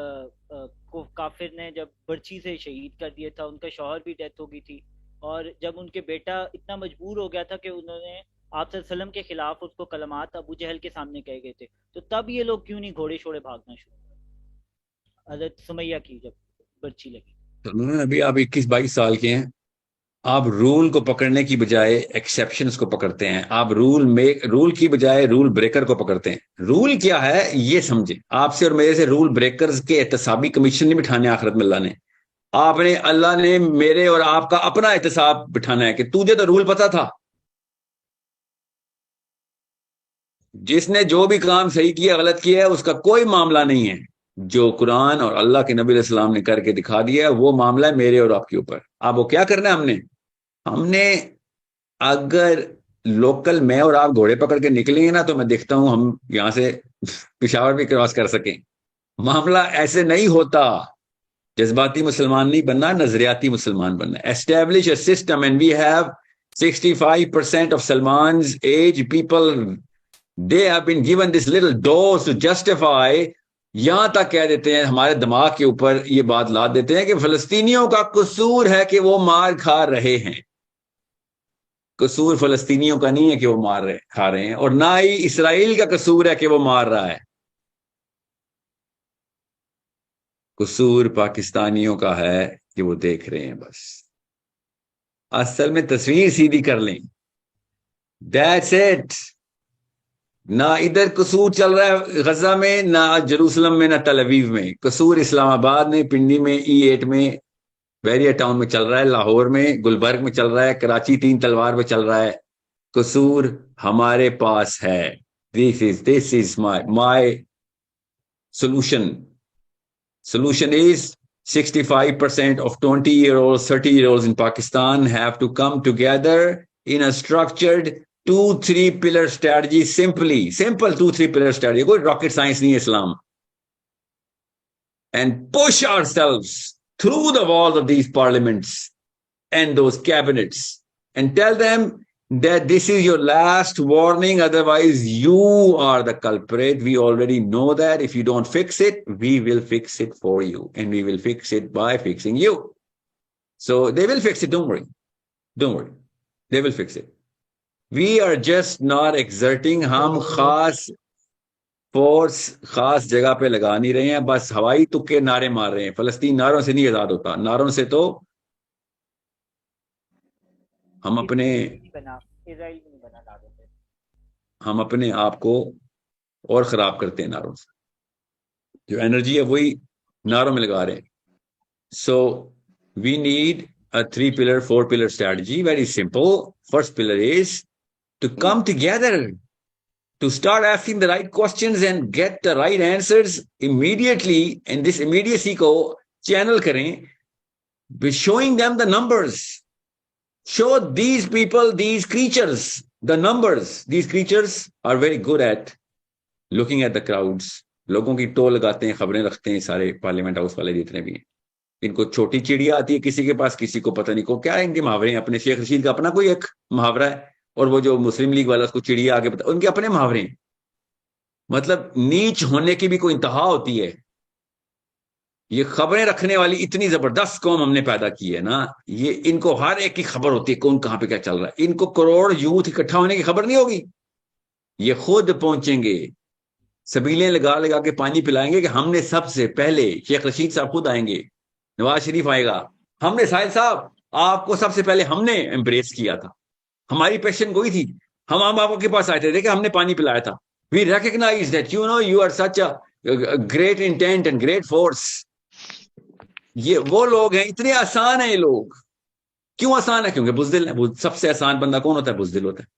کافر نے جب برچھی سے شہید کر دیا تھا, ان کا شوہر بھی ڈیتھ ہو گئی تھی, اور جب ان کے بیٹا اتنا مجبور ہو گیا تھا کہ انہوں نے آپ صلی اللہ علیہ وسلم کے خلاف اس کو کلمات ابو جہل کے سامنے کہے گئے تھے, تو تب یہ لوگ کیوں نہیں گھوڑے شوڑے بھاگنا شروع کر حضرت سمیہ کی جب برچھی لگی. ابھی آپ 21-22 سال کے ہیں, آپ رول کو پکڑنے کی بجائے ایکسیپشنز کو پکڑتے ہیں. آپ رول کی بجائے رول بریکر کو پکڑتے ہیں. رول کیا ہے یہ سمجھیں. آپ سے اور میرے سے رول بریکرز کے احتسابی کمیشن نہیں بٹھانے آخرت میں اللہ نے. اللہ نے میرے اور آپ کا اپنا احتساب بٹھانا ہے کہ تجھے تو رول پتا تھا. جس نے جو بھی کام صحیح کیا غلط کیا ہے اس کا کوئی معاملہ نہیں ہے. جو قرآن اور اللہ کے نبی علیہ السلام نے کر کے دکھا دیا ہے وہ معاملہ ہے میرے اور آپ کے اوپر. آپ وہ کیا کرنا ہے, ہم نے اگر لوکل میں اور آپ گھوڑے پکڑ کے نکلیں گے نا تو میں دیکھتا ہوں ہم یہاں سے پشاور بھی کراس کر سکیں. معاملہ ایسے نہیں ہوتا. جذباتی مسلمان نہیں بننا, نظریاتی مسلمان بننا. Establish a system and we have 65% of Salman's age people, they have been given this little dose to justify. یہاں تک کہہ دیتے ہیں, ہمارے دماغ کے اوپر یہ بات لاد دیتے ہیں کہ فلسطینیوں کا قصور ہے کہ وہ مار کھا رہے ہیں. قصور فلسطینیوں کا نہیں ہے کہ وہ کھا رہے ہیں, اور نہ ہی اسرائیل کا قصور ہے کہ وہ مار رہا ہے. قصور پاکستانیوں کا ہے کہ وہ دیکھ رہے ہیں. بس اصل میں تصویر سیدھی کر لیں, دیٹس اٹ. نہ ادھر قصور چل رہا ہے غزہ میں, نہ جروسلم میں, نہ تل ابیب میں. قصور اسلام آباد میں, پنڈی میں, E8 میں, بیریا ٹاؤن میں چل رہا ہے, لاہور میں, گلبرگ میں چل رہا ہے, کراچی 3 تلوار میں چل رہا ہے. قصور ہمارے پاس ہے. This is my solution. Solution is 65% of 20-year-olds, 30-year-olds in Pakistan have to come together in a structured 2-3 pillar strategy. Simple 2-3 pillar strategy. کوئی rocket science نہیں ہے اسلام. And push ourselves through the walls of these parliaments and those cabinets and tell them that this is your last warning, otherwise you are the culprit. We already know that. If you don't fix it, we will fix it for you, and we will fix it by fixing you. So they will fix it, don't worry, they will fix it. We are just not exerting. ہم خاص force خاص جگہ پہ لگا نہیں رہے ہیں, بس ہوائی تکے نعرے مار رہے ہیں. فلسطین نعروں سے نہیں آزاد ہوتا, نعروں سے تو ہم اپنے آپ کو اور خراب کرتے ہیں نعروں سے. جو انرجی ہے وہی نعروں میں لگا رہے ہیں. So we need a 3-pillar 4-pillar strategy. Very simple. First pillar is to come together, to start asking the right questions and get the right answers immediately. And this immediacy ko channel karen by showing them the numbers. Show these people, these creatures, the numbers. These creatures are very good at looking at the crowds. لوگوں کی tool لگاتے ہیں, خبریں رکھتے ہیں, سارے parliament house والے جتنے بھی ہیں. ان کو چھوٹی چڑیا آتی ہے کسی کے پاس, کسی کو پتہ نہیں کو کیا ہے ان کے محاورے ہیں. اپنے شیخ رشید کا اپنا کوئی ایک محاورہ ہے, اور وہ جو مسلم لیگ والا اس کو چڑیا آگے بتا, ان کے اپنے محاورے ہیں. مطلب نیچ ہونے کی بھی کوئی انتہا ہوتی ہے. یہ خبریں رکھنے والی اتنی زبردست قوم ہم نے پیدا کی ہے نا, یہ ان کو ہر ایک کی خبر ہوتی ہے کون کہاں پہ کیا چل رہا ہے. ان کو کروڑ یوتھ اکٹھا ہونے کی خبر نہیں ہوگی. یہ خود پہنچیں گے, سبیلیں لگا لگا کے پانی پلائیں گے کہ ہم نے سب سے پہلے. شیخ رشید صاحب خود آئیں گے, نواز شریف آئے گا, ہم نے ساحل صاحب آپ کو سب سے پہلے ہم نے امبریس کیا تھا, ہماری پیشن گوئی تھی, ہم آپ کے پاس آئے تھے, دیکھیں ہم نے پانی پلایا تھا. We recognize that you know you are such a great intent and great force. یہ وہ لوگ ہیں, اتنے آسان ہیں یہ لوگ. کیوں آسان ہے؟ کیونکہ بزدل ہے. سب سے آسان بندہ کون ہوتا ہے؟ بزدل ہوتا ہے.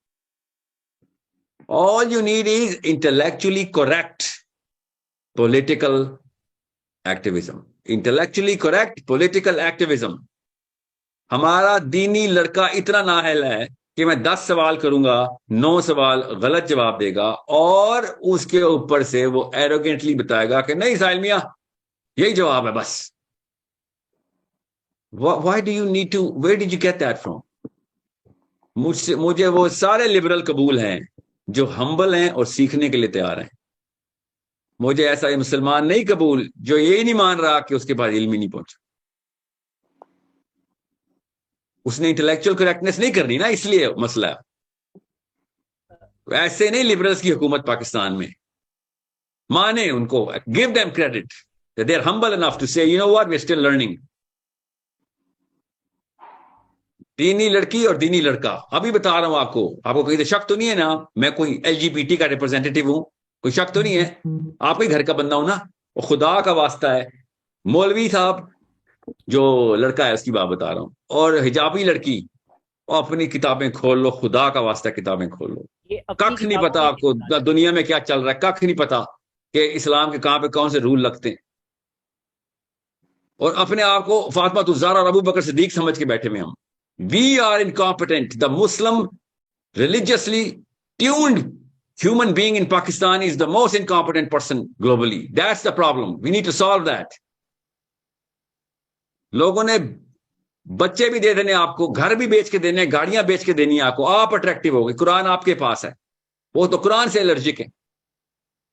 All you need is intellectually correct political activism. Intellectually correct political activism. ہمارا دینی لڑکا اتنا نااہل ہے کہ میں 10 سوال کروں گا, 9 سوال غلط جواب دے گا, اور اس کے اوپر سے وہ ایروگینٹلی بتائے گا کہ نہیں ساحل میاں یہی جواب ہے بس. Why do you need to, where did you get that from? مجھے وہ سارے لبرل قبول ہیں جو ہمبل ہیں اور سیکھنے کے لیے تیار ہیں. مجھے ایسا یہ مسلمان نہیں قبول جو یہ نہیں مان رہا کہ اس کے پاس علم ہی نہیں پہنچا. اس نے انٹلیکچوئل کریکٹنس نہیں کرنی نا, اس لیے مسئلہ ہے. ایسے نہیں لبرلز کی حکومت پاکستان میں. مانے ان کو, give them credit that they're humble enough to say you know what, we're still learning. دینی لڑکی اور دینی لڑکا, ابھی بتا رہا ہوں آپ کو کوئی شک تو نہیں ہے نا میں کوئی LGBT کا ریپرزینٹیٹیو ہوں؟ کوئی شک تو نہیں ہے؟ آپ کے گھر کا بندہ ہوں نا. وہ خدا کا واسطہ ہے, مولوی صاحب جو لڑکا ہے اس کی بات بتا رہا ہوں, اور حجابی لڑکی, اور اپنی کتابیں کھول لو, خدا کا واسطہ کتابیں کھول لو. کخ نہیں پتا آپ کو دنیا میں کیا چل رہا ہے, کخ نہیں پتا کہ اسلام کے کہاں پہ کون سے رول لگتے ہیں, اور اپنے آپ کو فاطمہ الزہرا اور ابو بکر صدیق سمجھ کے بیٹھے ہوئے ہم. We are incompetent. The Muslim religiously tuned human being in Pakistan is the most incompetent person globally. That's the problem. We need to solve that. لوگوں نے بچے بھی دے دینے آپ کو, گھر بھی بیچ کے دینے, گاڑیاں بیچ کے دینی آپ کو, آپ اٹریکٹیو ہو گئے. قرآن آپ کے پاس ہے, وہ تو قرآن سے الرجک ہے.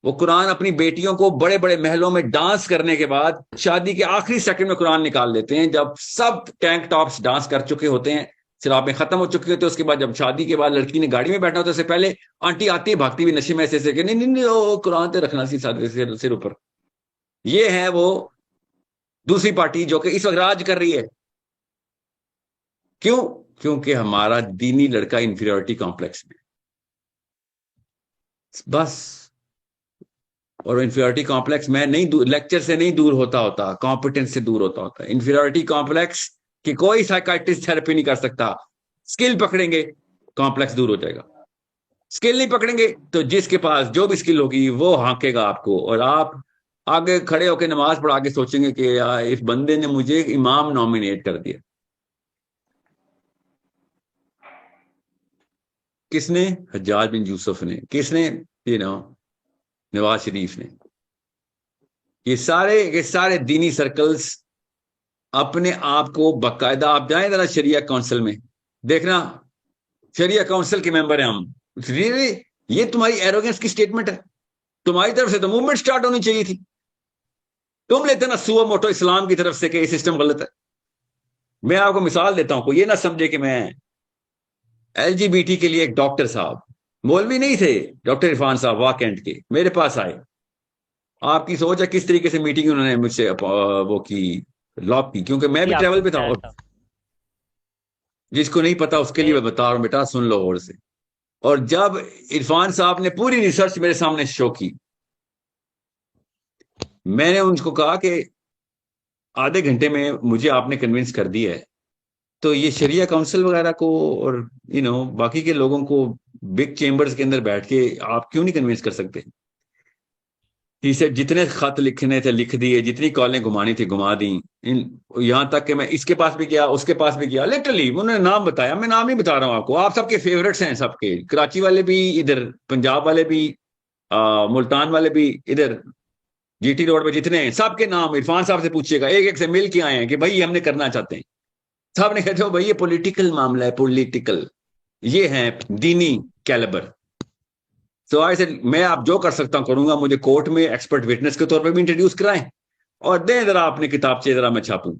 وہ قرآن اپنی بیٹیوں کو بڑے بڑے محلوں میں ڈانس کرنے کے بعد شادی کے آخری سیکنڈ میں قرآن نکال دیتے ہیں, جب سب ٹینک ٹاپس ڈانس کر چکے ہوتے ہیں, شرابیں ختم ہو چکی ہوتی ہے. اس کے بعد جب شادی کے بعد لڑکی نے گاڑی میں بیٹھنا ہوتا ہے, اس سے پہلے آنٹی آتی ہے بھاگتی ہوئی نشے میں ایسے کہ نہیں قرآن تے رکھنا سی سر اوپر. یہ ہے وہ دوسری پارٹی جو کہ اس وقت راج کر رہی ہے. کیوں؟ کیونکہ ہمارا دینی لڑکا انفیریورٹی کمپلیکس میں بس. اور انفیریورٹی کمپلیکس میں نہیں, لیکچر سے نہیں دور ہوتا, کمپیٹنس سے دور ہوتا. انفیریورٹی کمپلیکس کہ کوئی سائیکائٹرسٹ تھراپی نہیں کر سکتا. اسکل پکڑیں گے کمپلیکس دور ہو جائے گا, اسکل نہیں پکڑیں گے تو جس کے پاس جو بھی اسکل ہوگی وہ ہانکے گا آپ کو, اور آپ آگے کھڑے ہو کے نماز پڑھا کے سوچیں گے کہ اس بندے نے مجھے امام نامینیٹ کر دیا. کس نے؟ حجاج بن یوسف نے. کس نے؟ نواز شریف نے. یہ سارے دینی سرکلز اپنے آپ کو باقاعدہ, آپ جائیں ذرا شریعہ کونسل میں دیکھنا, شریعہ کاؤنسل کے ممبر ہیں ہم. یہ تمہاری ایروگنس کی سٹیٹمنٹ ہے. تمہاری طرف سے تو موومنٹ سٹارٹ ہونی چاہیے تھی. تم لیتے نا سو موٹو اسلام کی طرف سے کہ یہ سسٹم غلط ہے. میں آپ کو مثال دیتا ہوں, کوئی یہ نہ سمجھے کہ میں ایل جی بی ٹی کے لیے ایک ڈاکٹر صاحب, مولوی نہیں تھے, ڈاکٹر عرفان صاحب واہ کینٹ کے, میرے پاس آئے. آپ کی سوچ ہے کس طریقے سے میٹنگ انہوں نے مجھ سے وہ کی, لاک کی, کیونکہ میں بھی ٹریول پہ تھا. جس کو نہیں پتا اس کے لیے میں بتا رہا ہوں بیٹا, سن لو اور سے. اور جب عرفان صاحب نے پوری ریسرچ میرے سامنے شو کی, میں نے ان کو کہا کہ آدھے گھنٹے میں مجھے آپ نے کنونس کر دیا ہے, تو یہ شریعہ کاؤنسل وغیرہ کو اور باقی کے لوگوں کو بگ چیمبرز کے اندر بیٹھ کے آپ کیوں نہیں کنونس کر سکتے؟ جتنے خط لکھنے تھے لکھ دیے, جتنی کالیں گھمانی تھی گھما دی. یہاں تک کہ میں اس کے پاس بھی گیا, اس کے پاس بھی گیا, لٹرلی انہوں نے نام بتایا, میں نام نہیں بتا رہا ہوں آپ کو, آپ سب کے فیورٹس ہیں, سب کے, کراچی والے بھی ادھر, پنجاب والے بھی, ملتان والے بھی ادھر, جی ٹی روڈ پہ جتنے ہیں سب کے نام عرفان صاحب سے پوچھیے گا, ایک ایک سے مل کے آئے ہیں کہ بھائی ہم نے کرنا چاہتے ہیں. صاحب نے کہتے ہو بھائی یہ پولیٹیکل معاملہ ہے, پولیٹیکل, یہ ہے دینی کیلیبر. تو ایسے میں آپ جو کر سکتا ہوں کروں گا, مجھے کورٹ میں ایکسپرٹ وٹنس کے طور پہ بھی انٹروڈیوس کرائیں اور دیں ذرا اپنے کتابچے, ذرا میں چھاپوں.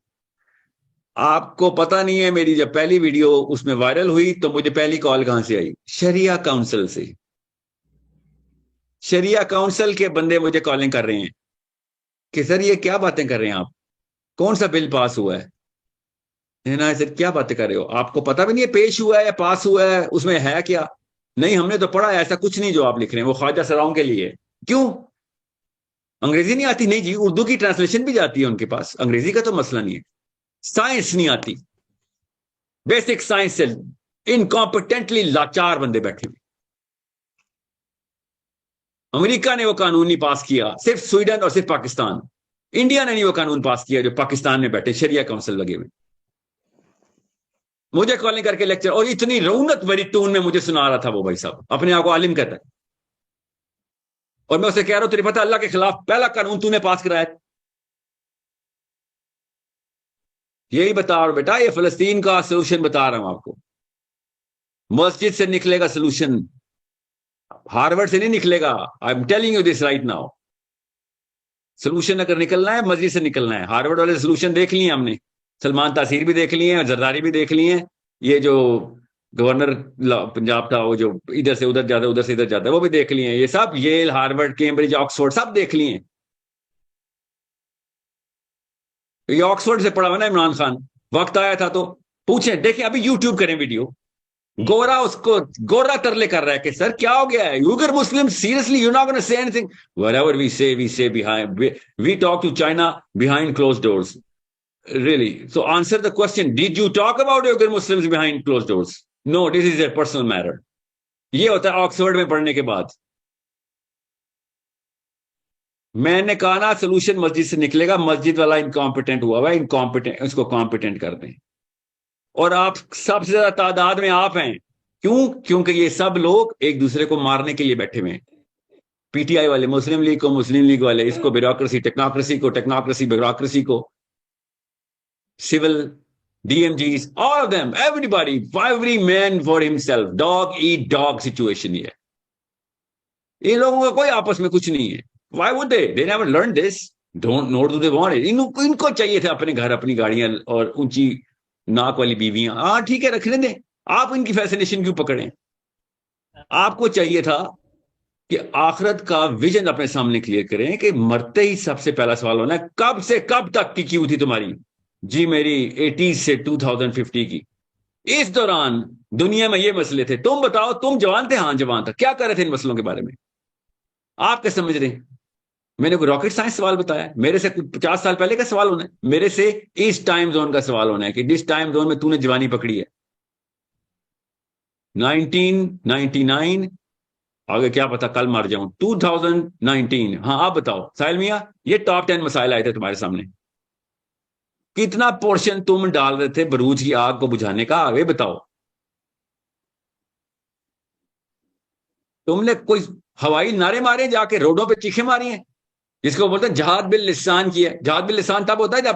آپ کو پتہ نہیں ہے, میری جب پہلی ویڈیو اس میں وائرل ہوئی تو مجھے پہلی کال کہاں سے آئی؟ شریعہ کاؤنسل سے. شریعہ کاؤنسل کے بندے مجھے کالنگ کر رہے ہیں کہ سر یہ کیا باتیں کر رہے ہیں آپ, کون سا بل پاس ہوا ہے؟ سر کیا باتیں کر رہے ہو, آپ کو پتہ بھی نہیں ہے پیش ہوا ہے یا پاس ہوا ہے, اس میں ہے کیا؟ نہیں ہم نے تو پڑھا ہے, ایسا کچھ نہیں جو آپ لکھ رہے ہیں, وہ خواجہ سراؤں کے لیے. کیوں انگریزی نہیں آتی؟ نہیں جی, اردو کی ٹرانسلیشن بھی جاتی ہے ان کے پاس, انگریزی کا تو مسئلہ نہیں ہے. سائنس نہیں آتی, بیسک سائنس سے انکمپٹنٹلی لاچار بندے بیٹھے ہوئے. امریکہ نے وہ قانون نہیں پاس کیا, صرف سویڈن اور صرف پاکستان. انڈیا نے نہیں وہ قانون پاس کیا جو پاکستان میں بیٹھے شریعہ کاؤنسل لگے ہوئے. مجھے کالنگ کر کے لیکچر, اور اتنی رونق بھری ٹون میں مجھے سنا رہا تھا وہ بھائی صاحب, اپنے آپ کو عالم کہتا ہے, اور میں اسے کہہ رہا ہوں تجھے پتہ اللہ کے خلاف پہلا قانون تو نے پاس کرایا. یہی بتا رہا ہوں بیٹا, یہ فلسطین کا سولوشن بتا رہا ہوں آپ کو. مسجد سے نکلے گا سولوشن, ہارورڈ سے نہیں نکلے گا. I am telling you this right now. Solution اگر نکلنا ہے مسجد سے نکلنا ہے. ہارورڈ والے سولوشن دیکھ لیے ہم نے, سلمان تاثیر بھی دیکھ لیے ہیں, زرداری بھی دیکھ لیے ہیں, یہ جو گورنر پنجاب تھا وہ جو ادھر سے ادھر جاتا ہے ادھر سے ادھر جاتا ہے وہ بھی دیکھ لیے ہیں. یہ سب ییل, ہارورڈ, کیمبرج, آکسفورڈ سب دیکھ لیے ہیں. یہ آکسفورڈ سے پڑھا ہوا نا عمران خان, وقت آیا تھا تو پوچھیں, دیکھیں ابھی یوٹیوب کریں ویڈیو, گورا اس کو گورا ترلے کر رہا ہے کہ سر کیا ہو گیا ہے, یوگر مسلم سیریسلی یو ناٹ گونا سے any thing, whatever we say behind, we talk to China behind closed doors. Really, so answer the question, did you talk about Uyghur Muslims behind closed doors? No, this is a personal matter. یہ ہوتا ہے Oxford میں پڑھنے کے بعد. میں نے کہا نا سولوشن مسجد سے نکلے گا, مسجد والا انکمپیٹنٹ ہوا ہوا ہے, انکمپیٹنٹ, اس کو کمپیٹنٹ کر دیں. اور آپ سب سے زیادہ تعداد میں آپ ہیں. کیوں؟ کیونکہ یہ سب لوگ ایک دوسرے کو مارنے کے لیے بیٹھے ہوئے ہیں. پی ٹی آئی والے مسلم لیگ کو, مسلم لیگ والے اس کو, بیوروکریسی ٹیکنوکریسی کو, ٹیکنوکریسی بیوروکریسی کو, civil DMGs, all of them, everybody, every man for himself, dog eat dog situation یہ ہے. ان لوگوں کا کوئی آپس میں کچھ نہیں ہے. Why would they? They never learned this. Don't nor do they want it. ان کو چاہیے تھا اپنے گھر, اپنی گاڑیاں اور اونچی ناک والی بیویاں. ہاں ٹھیک ہے رکھنے دیں, آپ ان کی فیسنیشن کیوں پکڑیں؟ آپ کو چاہیے تھا کہ آخرت کا ویژن اپنے سامنے کلیئر کریں کہ مرتے ہی سب سے پہلا سوال ہونا ہے کب سے کب تک کی کیوں تھی تمہاری؟ جی میری 80 سے 2050 کی. اس دوران دنیا میں یہ مسئلے تھے, تم بتاؤ, تم جوان تھے؟ ہاں جوان تھا. کیا کر رہے تھے ان مسئلوں کے بارے میں؟ آپ کیا سمجھ رہے ہیں؟ میں نے کوئی راکٹ سائنس سوال بتایا؟ میرے سے 50 سال پہلے کا سوال ہونا ہے, میرے سے اس ٹائم زون کا سوال ہونا ہے کہ جس ٹائم زون میں تو نے جوانی پکڑی ہے 1999, آگے کیا پتا کل مر جاؤں, 2019. ہاں آپ بتاؤ ساحل میاں, یہ ٹاپ 10 مسائل آئے تھے تمہارے سامنے, کتنا پورشن تم ڈال رہے تھے بروج کی آگ کو بجھانے کا؟ آگے بتاؤ. تم نے کوئی ہوائی نعرے مارے جا کے روڈوں پہ چیخیں ماری ہیں, جس کو بولتے ہیں جہاد باللسان کی ہے. جہاد باللسان تب ہوتا ہے جب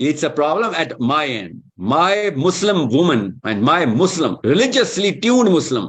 It's a problem at my end. My Muslim woman and my Muslim, religiously tuned Muslim,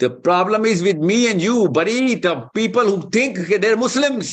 The problem is with me and you, buddy, the people who think they're Muslims.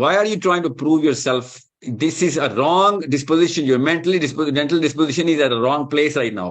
Why are you trying to prove yourself? This is a wrong disposition. Your mental disposition is at a wrong place right now.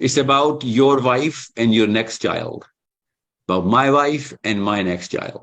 It's about your wife and your next child. About my wife and my next child.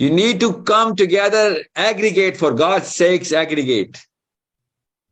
You need to come together, aggregate, for God's sakes, aggregate.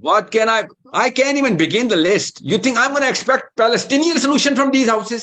What can I can't even begin the list. You think I'm going to expect Palestinian solution from these houses?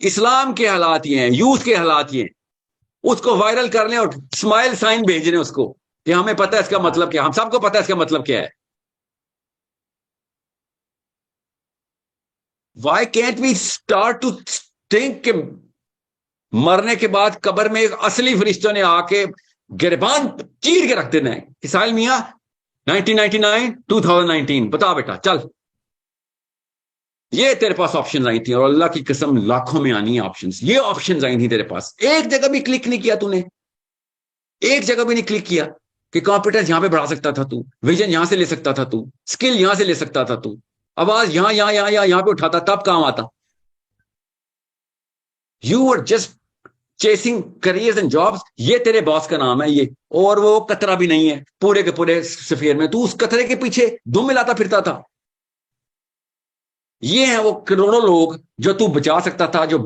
اسلام کے حالات یہ ہیں, youth کے حالات یہ ہیں. اس کو viral کر لیں اور اسمائل سائن بھیج رہے ہیں اس کو کہ ہمیں پتہ ہے اس کا مطلب کیا, ہم سب کو پتہ ہے اس کا مطلب کیا ہے. Why can't we start to think کہ مرنے کے بعد قبر میں ایک اصلی فرشتوں نے آ کے گربان چیر کے رکھ دینا ہے کہ ساحل میاں 1999 2019 بتا بیٹا چل. یہ تیرے پاس آپشن آئی تھی, اور اللہ کی قسم لاکھوں میں آنی آپشنز, یہ آپشنز آئی تھی تیرے پاس. ایک جگہ بھی کلک نہیں کیا تو نے, ایک جگہ بھی نہیں کلک کیا کہ کمپیٹنس یہاں پہ بڑھا سکتا تھا تو, ویژن یہاں سے لے سکتا تھا تو, اسکل یہاں سے لے سکتا تھا تو, آواز یہاں پہ اٹھاتا تب کام آتا. You are just chasing careers and jobs. یہ تیرے باس کا نام ہے یہ, اور وہ قطرہ بھی نہیں ہے پورے کے پورے سفیر میں. تو اس قطرے کے پیچھے دم ملاتا پھرتا تھا. یہ ہیں وہ کروڑوں لوگ جو تو بچا سکتا تھا, جو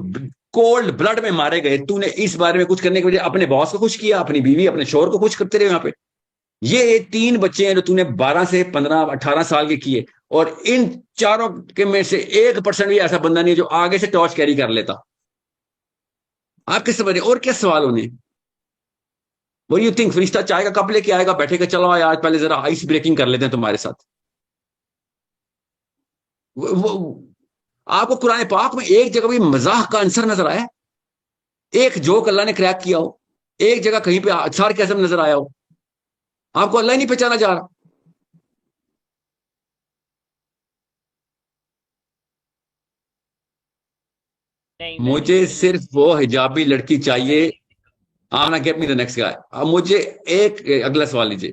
کولڈ بلڈ میں مارے گئے. تو نے اس بارے میں کچھ کرنے کے بجائے اپنے باس کو خوش کیا, اپنی بیوی اپنے شوہر کو خوش کرتے رہے. یہاں پہ یہ 3 بچے ہیں جو تو نے 12 سے 15 18 سال کے کیے, اور ان چاروں کے میں سے 1% بھی ایسا بندہ نہیں جو آگے سے ٹارچ کیری کر لیتا. آپ کس سمجھ رہے, اور کیا سوال ہونے. وہ یو تھنک فرشتہ چائے کا کپ لے کے آئے گا, بیٹھے گا چلو آج پہلے ذرا آئس بریکنگ کر لیتے ہیں تمہارے ساتھ. وہ آپ کو قرآن پاک میں ایک جگہ بھی مزاح کا عنصر نظر آیا, ایک جوک اللہ نے کریک کیا ہو, ایک جگہ کہیں پہ سارکیزم نظر آیا ہو؟ آپ کو اللہ ہی نہیں پہچانا جا رہا. مجھے صرف وہ حجابی لڑکی چاہیے. آنا گیٹ می دا نیکسٹ گائے. اب مجھے ایک اگلا سوال لیجیے.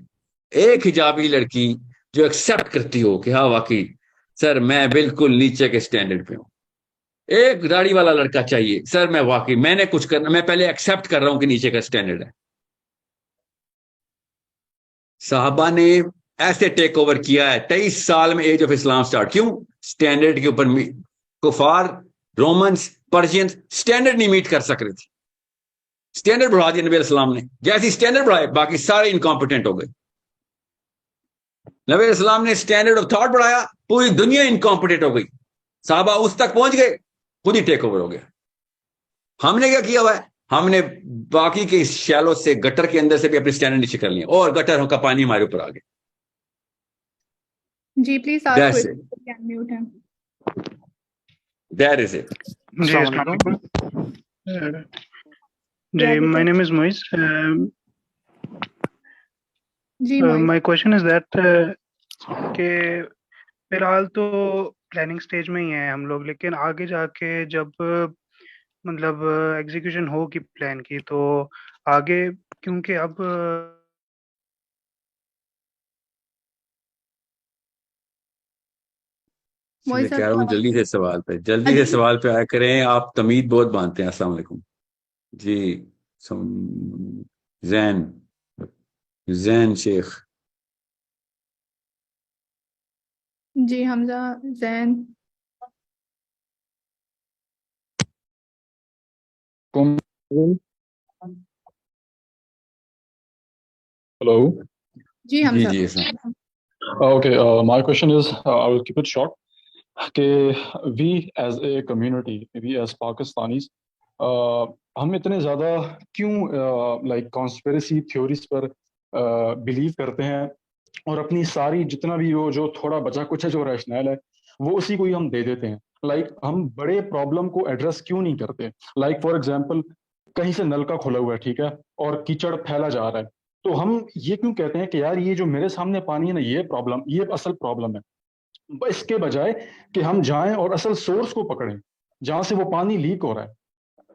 ایک حجابی لڑکی جو ایکسپٹ کرتی ہو کہ ہاں واقعی سر میں بالکل نیچے کے سٹینڈرڈ پہ ہوں. ایک داڑھی والا لڑکا چاہیے, سر میں واقعی میں نے کچھ کرنا, میں پہلے ایکسپٹ کر رہا ہوں کہ نیچے کا سٹینڈرڈ ہے. صحابہ نے ایسے ٹیک اوور کیا ہے 23 سال میں ایج آف اسلام سٹارٹ. کیوں؟ سٹینڈرڈ کے اوپر کفار رومنس پرشینس سٹینڈرڈ نہیں میٹ کر سک رہے تھے. سٹینڈرڈ بڑھا دیا نبی علیہ السلام نے. جیسے سٹینڈرڈ بڑھائے باقی سارے انکمپیٹنٹ ہو گئے. نبی علیہ السلام نے سٹینڈرڈ آف تھاٹ بڑھایا, پوری دنیا انکمپیٹنٹ ہو گئی. صحابہ اس تک پہنچ گئے, خود ہی ٹیک اوور ہو گیا. ہم نے کیا کیا ہوا ہے, ہم نے باقی کے شیلو سے گٹر کے اندر سے بھی اپنے سٹینڈرڈ نیچے کر لیے, اور گٹر کا پانی ہمارے اوپر آ گیا. جی please That's it. That is it. جی السلام علیکم. جی my name is Moiz. G My question is that کہ فی الحال تو پلاننگ سٹیج میں ہی ہیں ہم لوگ, لیکن آگے جا کے جب مطلب ایگزیکیوشن ہوگی پلان کی تو آگے, کیونکہ اب میں کہہ رہا ہوں جلدی سے سوال پہ آیا کریں. آپ تمید بہت باندھتے ہیں. السلام علیکم. جی زین شیخ. جی حمزہ زین. Hello. G Hamza. Okay, my question is, I will keep it short. We as a community, we as Pakistanis, ہم اتنے زیادہ کیوں لائک کانسپیریسی تھیوریز پر بلیو کرتے ہیں, اور اپنی ساری جتنا بھی وہ جو تھوڑا بچا کچھ ہے جو ریشنل ہے وہ اسی کو ہی ہم دے دیتے ہیں. لائک ہم بڑے پرابلم کو ایڈریس کیوں نہیں کرتے. لائک فار ایگزامپل کہیں سے نل کا کھلا ہوا ہے, ٹھیک ہے, اور کیچڑ پھیلا جا رہا ہے, تو ہم یہ کیوں کہتے ہیں کہ یار یہ جو میرے سامنے پانی ہے نا, یہ اصل پرابلم ہے, اس کے بجائے کہ ہم جائیں اور اصل سورس کو پکڑیں جہاں سے وہ پانی لیک ہو رہا ہے.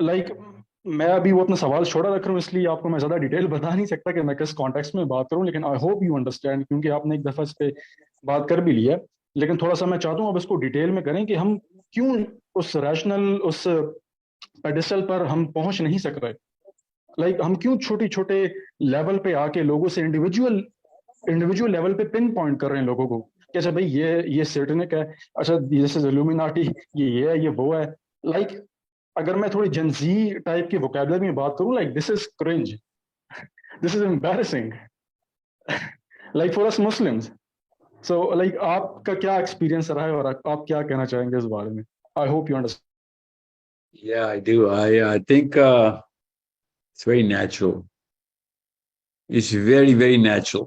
لائک میں ابھی وہ اپنا سوال چھوڑا رکھ رہا ہوں, اس لیے آپ کو میں زیادہ ڈیٹیل بتا نہیں سکتا کہ میں کس کانٹیکس میں بات کروں, لیکن آئی ہوپ یو انڈرسٹینڈ, کیونکہ آپ نے ایک دفعہ اس پہ بات کر بھی لیا, لیکن تھوڑا سا میں چاہتا ہوں اب اس کو ڈیٹیل میں کریں کہ ہم کیوں اس ریشنل اس پیڈسٹل پر ہم پہنچ نہیں سک رہے. لائک ہم کیوں چھوٹے چھوٹے لیول پہ آ کے لوگوں سے انڈیویجول لیول پہ پن پوائنٹ کر رہے ہیں لوگوں کو کہ اچھا بھائی یہ سیٹنک ہے, اچھا دس از الومیناٹی, یہ ہے, یہ وہ ہے. لائک اگر میں تھوڑی جنزی ٹائپ کی ووکیبلری میں بات کروں, like this is cringe, this is embarrassing like for us Muslims. So like آپ کا کیا ایکسپیرینس رہا ہے اور آپ کیا کہنا چاہیں گے اس بارے میں؟ I hope you understand. Yeah, I do. I think it's very natural. It's very, very natural.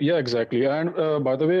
Yeah, exactly. And by the way,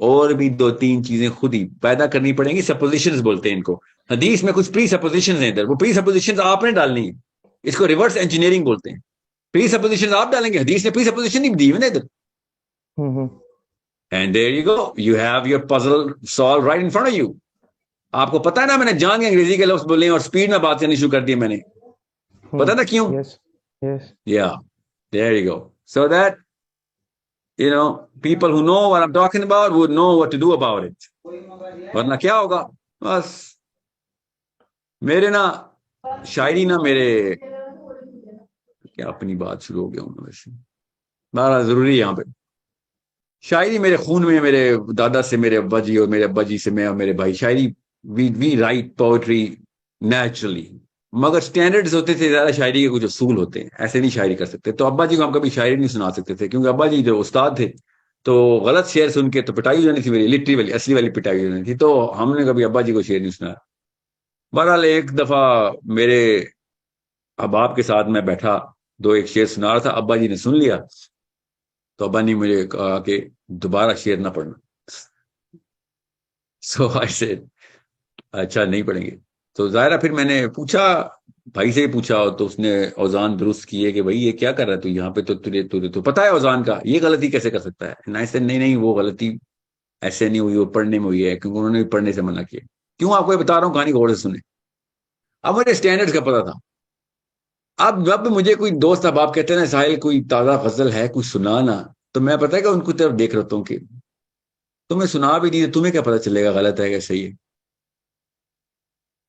اور بھی 2-3 چیزیں خود ہی پیدا کرنی پڑیں گی. سپوزیشنز بولتے ہیں ان کو. حدیث میں کچھ پری سپوزیشنز ہیں ادھر, وہ پری سپوزیشنز آپ نے ڈالنی ہے. اس کو ریورس انجینئرنگ بولتے ہیں. پری سپوزیشنز آپ ڈالیں گے, حدیث نے پری سپوزیشن نہیں دی ہوئی نا ادھر. And there you go, you have your puzzle solve right in front of you. آپ کو پتا ہے نا, میں نے جان کے انگریزی کے لفظ بولے اور اسپیڈ میں بات کرنی شروع کر دی میں نے. پتا تھا کیوں؟ Yeah, there you go. So that, you know, people who know what I'm talking about would know what to do about it. ورنہ کیا ہوگا؟ بس میرے نا شاعری نا میرے کیا اپنی بات شروع ہو گیا ہوں ویسے. بہرحال ضروری ہے یہاں پہ. شاعری میرے خون میں, میرے دادا سے, میرے ابا جی اور میرے ابا جی سے, میں اور میرے بھائی شاعری, وی رائٹ پوئٹری نیچرلی. مگر سٹینڈرڈز ہوتے تھے زیادہ, شاعری کے کچھ اصول ہوتے ہیں, ایسے نہیں شاعری کر سکتے. تو ابا جی کو ہم کبھی شاعری نہیں سنا سکتے تھے, کیونکہ ابا جی جو استاد تھے تو غلط شعر سن کے تو پٹائی ہو جانی تھی میری, لٹری والی اصلی والی پٹائی ہو جانی تھی. تو ہم نے کبھی ابا جی کو شعر نہیں سنایا. بہرحال ایک دفعہ میرے احباب کے ساتھ میں بیٹھا, 2-1 شعر سنا رہا تھا, ابا جی نے سن لیا تو ابا نے مجھے کہا کہ دوبارہ شعر نہ پڑھنا. سو آئی سیڈ اچھا نہیں پڑھیں گے. تو ظاہرہ پھر میں نے پوچھا, بھائی سے ہی پوچھا, تو اس نے اوزان درست کیے کہ بھائی یہ کیا کر رہا ہے تو یہاں پہ, تو پتا ہے اوزان کا, یہ غلطی کیسے کر سکتا ہے؟ نہیں وہ غلطی ایسے نہیں ہوئی, وہ پڑھنے میں ہوئی ہے, کیونکہ انہوں نے بھی پڑھنے سے منع کیا. کیوں آپ کو یہ بتا رہا ہوں, کہانی غور سے سنیں. اب مجھے اسٹینڈرڈ کا پتا تھا. اب جب مجھے کوئی دوست احباب کہتے ہیں نا ساحل کوئی تازہ غزل ہے کوئی سنانا, تو میں پتہ ہے کہ ان کو طرف دیکھ رہتا ہوں کہ تمہیں سنا بھی نہیں, تمہیں کیا پتا چلے گا غلط ہے کہ صحیح ہے.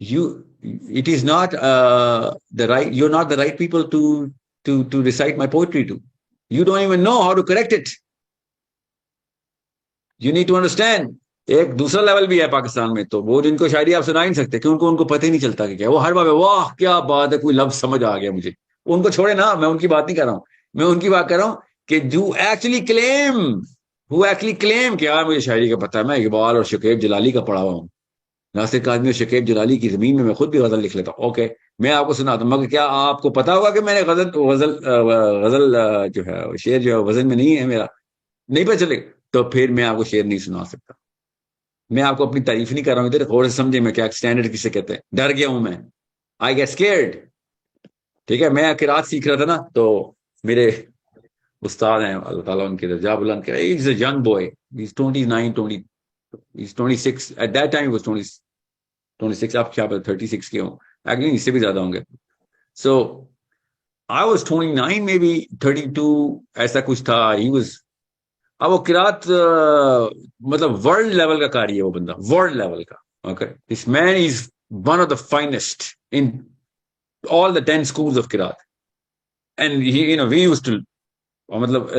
It is not you're not the right people to recite my poetry to. You don't even know how to correct it. You need to understand. ایک دوسرا لیول بھی ہے پاکستان میں, تو وہ جن کو شاعری آپ سنا ہی نہیں سکتے, کیونکہ ان کو پتہ ہی نہیں چلتا کہ کیا. وہ ہر بار واہ کیا بات ہے, کوئی لفظ سمجھ آ گیا مجھے. ان کو چھوڑے نا, میں ان کی بات نہیں کر رہا ہوں, میں ان کی بات کر رہا ہوں کہ who actually claim کہ یار مجھے شاعری کا پتہ ہے, میں اقبال اور شکیب جلالی کا پڑھا ہوا ہوں. ناصر کاظمی اور شکیب جلالی کی زمین میں خود بھی غزل لکھ لیتا ہوں. اوکے, میں آپ کو سناتا ہوں, مگر کیا آپ کو پتا ہوگا کہ میں نے غزل جو ہے شعر جو ہے وزن میں نہیں ہے میرا, نہیں پتہ چلے, تو پھر میں آپ کو شعر نہیں سنا سکتا. میں آپ کو اپنی تعریف نہیں کر رہا ہوں ادھر, غور سے سمجھے میں کیا اسٹینڈرڈ کسے کہتے ہیں. ڈر گیا ہوں میں, آئی گیٹ اسکیئرڈ. ٹھیک ہے, میں قرات سیکھ رہا تھا نا, تو میرے استاد ہیں اللہ تعالیٰ ان کے درجہ بلند کرے, he is a young boy, he is 29 he's 26 at that time. He was 26. آپ کیا 36 کے ہوں, ایکچولی اس سے بھی زیادہ ہوں گے. So I was 29 maybe 32 ایسا کچھ تھا. He was, اب وہ قرات مطلب ورلڈ لیول کا قاری ہے وہ بندہ, ورلڈ لیول کا. Okay, this man is one of the finest in all the 10 schools of قرات. And he, you know, we used to, مطلب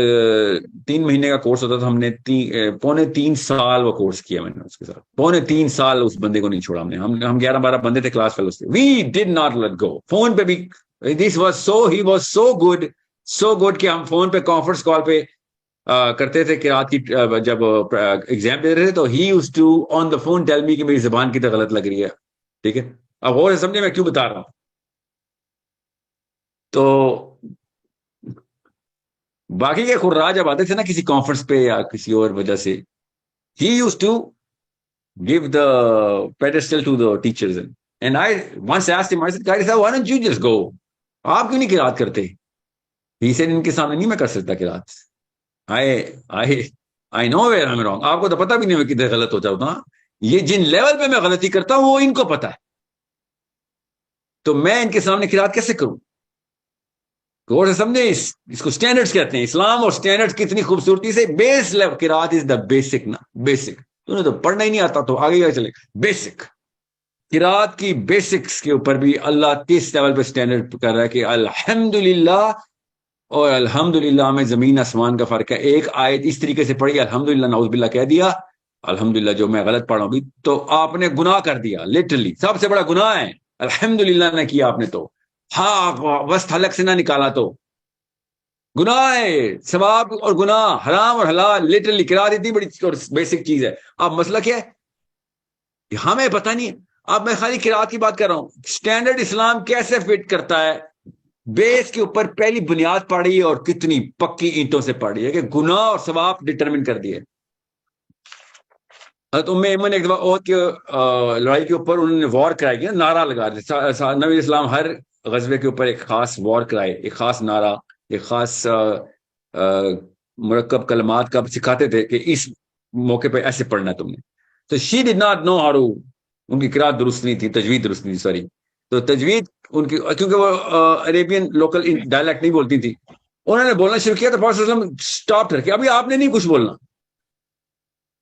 3 مہینے کا کورس ہوتا تھا, ہم نے 3.25 سال وہ کورس کیا میں نے اس کے ساتھ. 3.25 سال اس بندے کو نہیں چھوڑا ہم نے. ہم 11-12 بندے تھے کلاس فیلوز تھے. We did not let go. Phone پہ بھی this was he was so good کہ ہم فون پہ کانفرنس کال پہ کرتے تھے قرات کی, جب ایگزام دے رہے تھے تو he used to on the phone tell me کہ میری زبان کی تو غلط لگ رہی ہے. ٹھیک ہے, اب غور سے سمجھے میں کیوں بتا رہا ہوں. تو باقی کے خراج جب آتے تھے نا کسی کانفرنس پہ یا کسی اور وجہ سے, he used to give the pedestal to the teachers. And I once asked him, I said, guys, why don't you just go? آپ کیوں نہیں قرات کرتے؟ He said, ان کے سامنے نہیں میں کر سکتا قرات. I know where I'm wrong. آپ کو تو پتہ بھی نہیں میں کدھر غلط ہو جاتا. یہ جن لیول پہ میں غلطی کرتا ہوں وہ ان کو پتا ہے, تو میں ان کے سامنے قرات کیسے کروں؟ غور سے سمجھے, اس کو سٹینڈرڈز کہتے ہیں. اسلام اور سٹینڈرڈز کتنی خوبصورتی سے, بیس لیول قرات از دا بیسک نا, بیسک. تو نے تو پڑھنا ہی نہیں آتا تو آگے کیا چلے. بیسک قرات کی بیسکس کے اوپر بھی اللہ کس لیول پہ سٹینڈرڈ کر رہا ہے کہ الحمدللہ اور الحمدللہ میں زمین آسمان کا فرق ہے. ایک آیت اس طریقے سے پڑھی الحمدللہ نعوذ باللہ کہہ دیا, الحمدللہ جو میں غلط پڑھ رہا ہوں بھی, تو آپ نے گناہ کر دیا. لٹرلی سب سے بڑا گناہ ہے الحمدللہ نے کیا آپ نے, تو ہاں وسط حلق سے نہ نکالا تو گناہ ہے. ثواب اور گناہ, حرام اور حلال, لٹرلی قرات اتنی بڑی اور بیسک چیز ہے. اب مسئلہ کیا ہے, ہمیں پتہ نہیں. اب میں خالی قرات کی بات کر رہا ہوں. سٹینڈرڈ اسلام کیسے فٹ کرتا ہے, بیس کے اوپر پہلی بنیاد پڑی اور کتنی پکی اینٹوں سے پڑی ہے کہ گناہ اور ثواب ڈٹرمن کر دیے. حضرت ام ایمن ایک دفعہ عہد کے لڑائی کے اوپر انہوں نے وار کرائی گیا، نعرہ لگا دیا. نبی اسلام ہر غزوے کے اوپر ایک خاص وار کرائے، ایک خاص نعرہ، ایک خاص مرکب کلمات کا سکھاتے تھے کہ اس موقع پہ ایسے پڑھنا تم نے. تو شی ڈڈ ناٹ نو ہاؤ، ان کی قرات درست نہیں تھی، تجوید درست نہیں تھی، سوری. تو تجوید ان کی، کیونکہ وہ عربین لوکل ڈائلیکٹ نہیں بولتی تھی، انہوں نے بولنا شروع کیا تو پروفیٹ صلی اللہ علیہ وسلم اسٹاپ رکھے، ابھی آپ نے نہیں کچھ بولنا،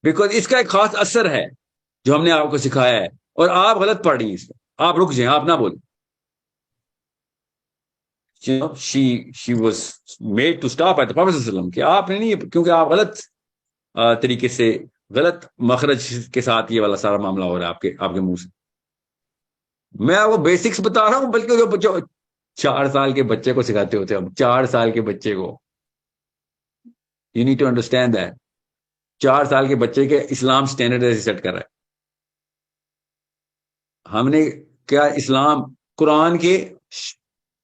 بیکاز اس کا ایک خاص اثر ہے جو ہم نے آپ کو سکھایا ہے، اور آپ غلط پڑھ رہی ہیں اس میں، آپ رک جائیں، آپ نہ بولیں. she was made to stop at the Prophet صلی اللہ علیہ وسلم کہ آپ نے نہیں، کیونکہ آپ غلط طریقے سے، غلط مخرج کے ساتھ یہ والا سارا معاملہ ہو رہا ہے آپ کے منہ سے. میں آپ کو بیسکس بتا رہا ہوں، بلکہ جو 4 سال کے بچے کو سکھاتے ہوتے ہم، 4 سال کے بچے کو، you need to understand that. 4 سال کے بچے کے اسلام سٹینڈرڈ ایسے سیٹ کر رہا ہے. ہم نے کیا اسلام، قرآن کے،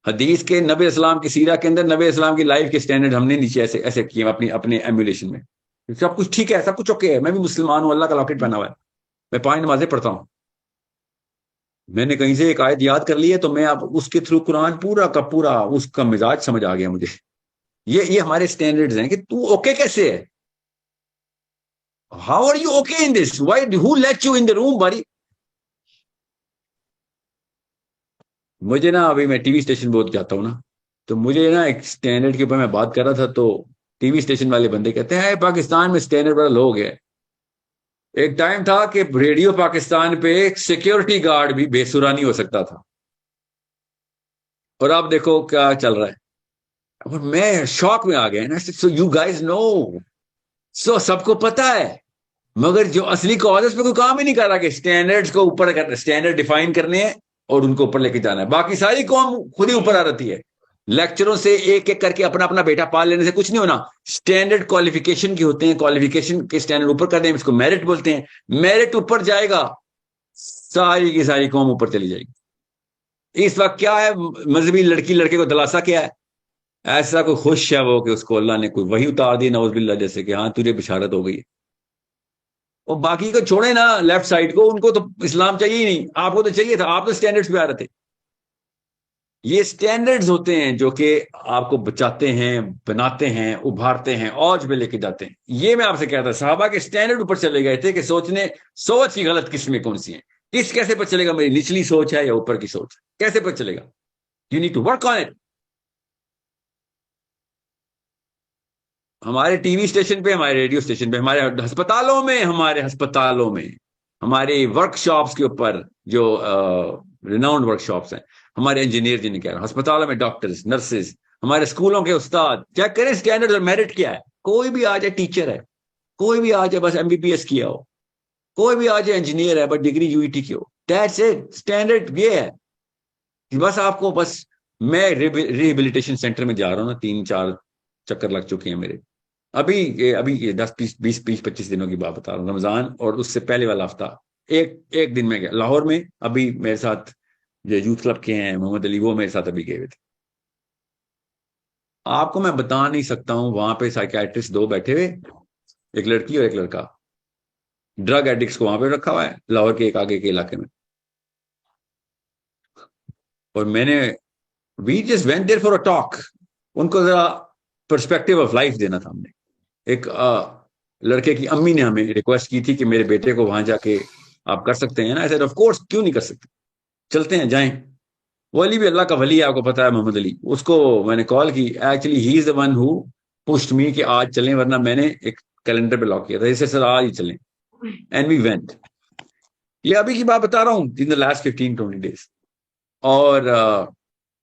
حدیث کے، نبی اسلام کی سیرہ کے اندر نبی اسلام کی لائف کے سٹینڈرڈ ہم نے نیچے ایسے کیے اپنے ایمولیشن میں. سب کچھ ٹھیک ہے، سب کچھ اوکے ہے، میں بھی مسلمان ہوں، اللہ کا لاکٹ پہنا ہوا ہے، میں 5 نمازیں پڑھتا ہوں، میں نے کہیں سے ایک آیت یاد کر لی ہے تو میں اب اس کے تھرو قرآن پورا کا پورا اس کا مزاج سمجھ آ گیا مجھے. یہ ہمارے سٹینڈرڈز ہیں کہ تو اوکے کیسے ہے، how are you okay in this, why who let you in the room باری. مجھے نا ابھی میں ٹی وی اسٹیشن بہت جاتا ہوں نا، تو مجھے نا ایک اسٹینڈرڈ کے اوپر میں بات کر رہا تھا، تو ٹی وی اسٹیشن والے بندے کہتے ہیں پاکستان میں اسٹینڈرڈ بڑا لو ہے. ایک ٹائم تھا کہ ریڈیو پاکستان پہ ایک سیکیورٹی گارڈ بھی بے سرا نہیں ہو سکتا تھا، اور آپ دیکھو کیا چل رہا ہے. اور میں شوق میں آ گیا نا. سو یو گائز نو، سو سب کو پتا ہے، مگر جو اصلی کاز ہے اس پہ کوئی کام ہی نہیں کر رہا کہ اسٹینڈرڈز کو اوپر کرنا، اسٹینڈرڈ ڈیفائن کرنے ہیں اور ان کو اوپر لے کے جانا ہے. باقی ساری قوم خود ہی اوپر آ رہتی ہے. لیکچروں سے ایک ایک کر کے اپنا اپنا بیٹا پال لینے سے کچھ نہیں ہونا. اسٹینڈرڈ کوالیفیکیشن کی ہوتے ہیں، کوالیفیکیشن کے اسٹینڈرڈ اوپر کر دیں، اس کو میرٹ بولتے ہیں. میرٹ اوپر جائے گا، ساری کی ساری قوم اوپر چلی جائے گی. اس وقت کیا ہے، مذہبی لڑکی لڑکے کو دلاسا کیا ہے، ایسا کوئی خوش ہے وہ کہ اس کو اللہ نے کوئی وحی اتار دی، نعوذ باللہ، جیسے کہ ہاں تجھے بشارت ہو گئی ہے. اور باقی کو چھوڑے نا، لیفٹ سائڈ کو، ان کو تو اسلام چاہیے ہی نہیں. آپ کو تو چاہیے تھا، آپ تو اسٹینڈرڈز پہ آ رہے تھے. یہ اسٹینڈرڈز ہوتے ہیں جو کہ آپ کو بچاتے ہیں، بناتے ہیں، ابھارتے ہیں، اوج میں لے کے جاتے ہیں. یہ میں آپ سے کہتا، صحابہ کے اسٹینڈرڈ اوپر چلے گئے تھے کہ سوچ کی غلط قسمیں کون سی ہیں، کیسے پر چلے گا، میری نچلی سوچ ہے یا اوپر کی سوچ، کیسے پر چلے گا. You need to work on it. ہمارے ٹی وی اسٹیشن پہ، ہمارے ریڈیو اسٹیشن پہ، ہمارے ہسپتالوں میں، ہمارے ورک شاپس کے اوپر جو ریناؤنڈ ورک شاپس ہیں، ہمارے انجینئر جنہیں کہہ رہا ہوں، ہسپتالوں میں ڈاکٹرز، نرسز، ہمارے اسکولوں کے استاد، چیک کریں اسٹینڈرڈ اور میرٹ کیا ہے. کوئی بھی آ جائے ٹیچر ہے، کوئی بھی آ جائے بس MBBS کیا ہو، کوئی بھی آ جائے انجینئر ہے بس ڈگری UET کی ہو، دیٹس اٹ. اسٹینڈرڈ یہ ہے کہ بس آپ کو، بس میں ریہیبلیٹیشن سینٹر میں جا رہا ہوں نا، 3-4 چکر لگ چکے ہیں میرے. ابھی یہ 10-20-25 دنوں کی بات بتا رہا ہوں، رمضان اور اس سے پہلے والا ہفتہ ایک دن میں گیا لاہور میں. ابھی میرے ساتھ جو یوتھ کلب کے ہیں محمد علی، وہ میرے ساتھ ابھی گئے ہوئے تھے. آپ کو میں بتا نہیں سکتا ہوں، وہاں پہ سائیکیٹرسٹ 2 بیٹھے ہوئے، ایک لڑکی اور ایک لڑکا. ڈرگ ایڈکٹس کو وہاں پہ رکھا ہوا ہے لاہور کے ایک آگے کے علاقے میں. اور میں نے we just went there for a talk, ان کو ذرا پرسپیکٹو آف لائف دینا تھا. ہم نے ایک لڑکے کی امی نے ہمیں ریکویسٹ کی تھی کہ میرے بیٹے کو وہاں جا کے آپ کر سکتے ہیں نا. ایسے آف کورس، کیوں نہیں کر سکتے، چلتے ہیں، جائیں. وہ علی بھی اللہ کا ولی ہے، آپ کو پتا ہے، محمد علی. اس کو میں نے کال کی، actually he is the one who pushed me کہ آج چلیں، ورنہ میں نے ایک کیلنڈر پہ لاک کیا تھا اسے، سر آج ہی چلیں. And we went. یہ ابھی کی بات بتا رہا ہوں، ان دا لاسٹ 15-20 days. اور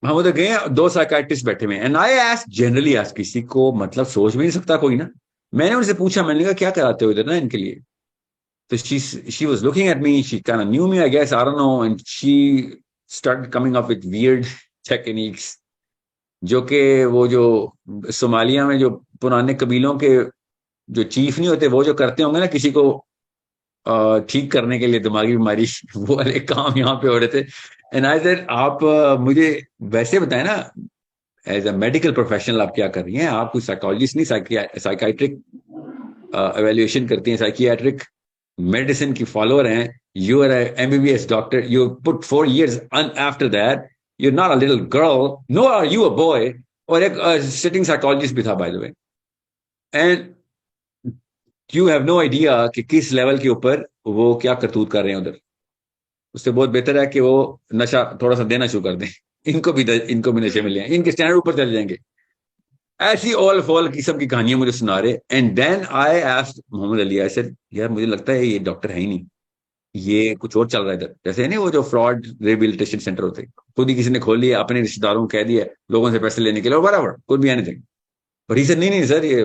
ہم ادھر گئے، 2 سائیکیٹرسٹ بیٹھے ہوئے ہیں. And I ask, generally ask, کسی کو مطلب سوچ بھی نہیں سکتا کوئی نا. میں نے ان سے پوچھا، میں نے کہا کیا کراتے ہو ادھر نا ان کے لیے. تو she was looking at me, she kind of knew me, I guess, I don't know, and she started coming up with weird techniques جو کہ وہ جو صومالیہ میں جو پرانے قبیلوں کے جو چیف نہیں ہوتے، وہ جو کرتے ہوں گے نا کسی کو ٹھیک کرنے کے لیے دماغی بیماری، وہ والے کام یہاں پہ ہو رہے تھے. اینڈ آئی سیڈ، آپ مجھے ویسے بتائیں نا، ایز اے میڈیکل پروفیشنل آپ کیا کر رہی ہیں؟ آپ کوئی سائیکالوجسٹ نہیں، سائیکیٹرک ایویلیویشن کرتی ہیں، سائیکیٹرک میڈیسن کی فالوور ہیں, you are a MBBS doctor, you put 4 years after that, you're not a little girl, nor are you a boy. اور ایک sitting psychologist بھی تھا by the way, and you have no idea کہ کس level کے اوپر وہ کیا کرتوت کر رہے ہیں ادھر. اس سے بہت بہتر ہے کہ وہ نشہ تھوڑا سا دینا شروع کر دیں, ان کو بھی نشے ملے ہیں, ان کے اسٹینڈرڈ اوپر چل جائیں گے. ایسی all فال قسم کی کہانیاں مجھے سنا رہے. And then I asked Muhammad Ali, I said یار مجھے لگتا ہے یہ ڈاکٹر ہے ہی نہیں, یہ کچھ اور چل رہا ہے ادھر. جیسے نہیں وہ جو فراڈ ریہیبلیٹیشن سینٹر ہوتے, خود ہی کسی نے کھول لیا, اپنے رشتے داروں کو کہہ دیا لوگوں سے پیسے لینے کے لیے, whatever, could be anything. But he said نہیں سر, یہ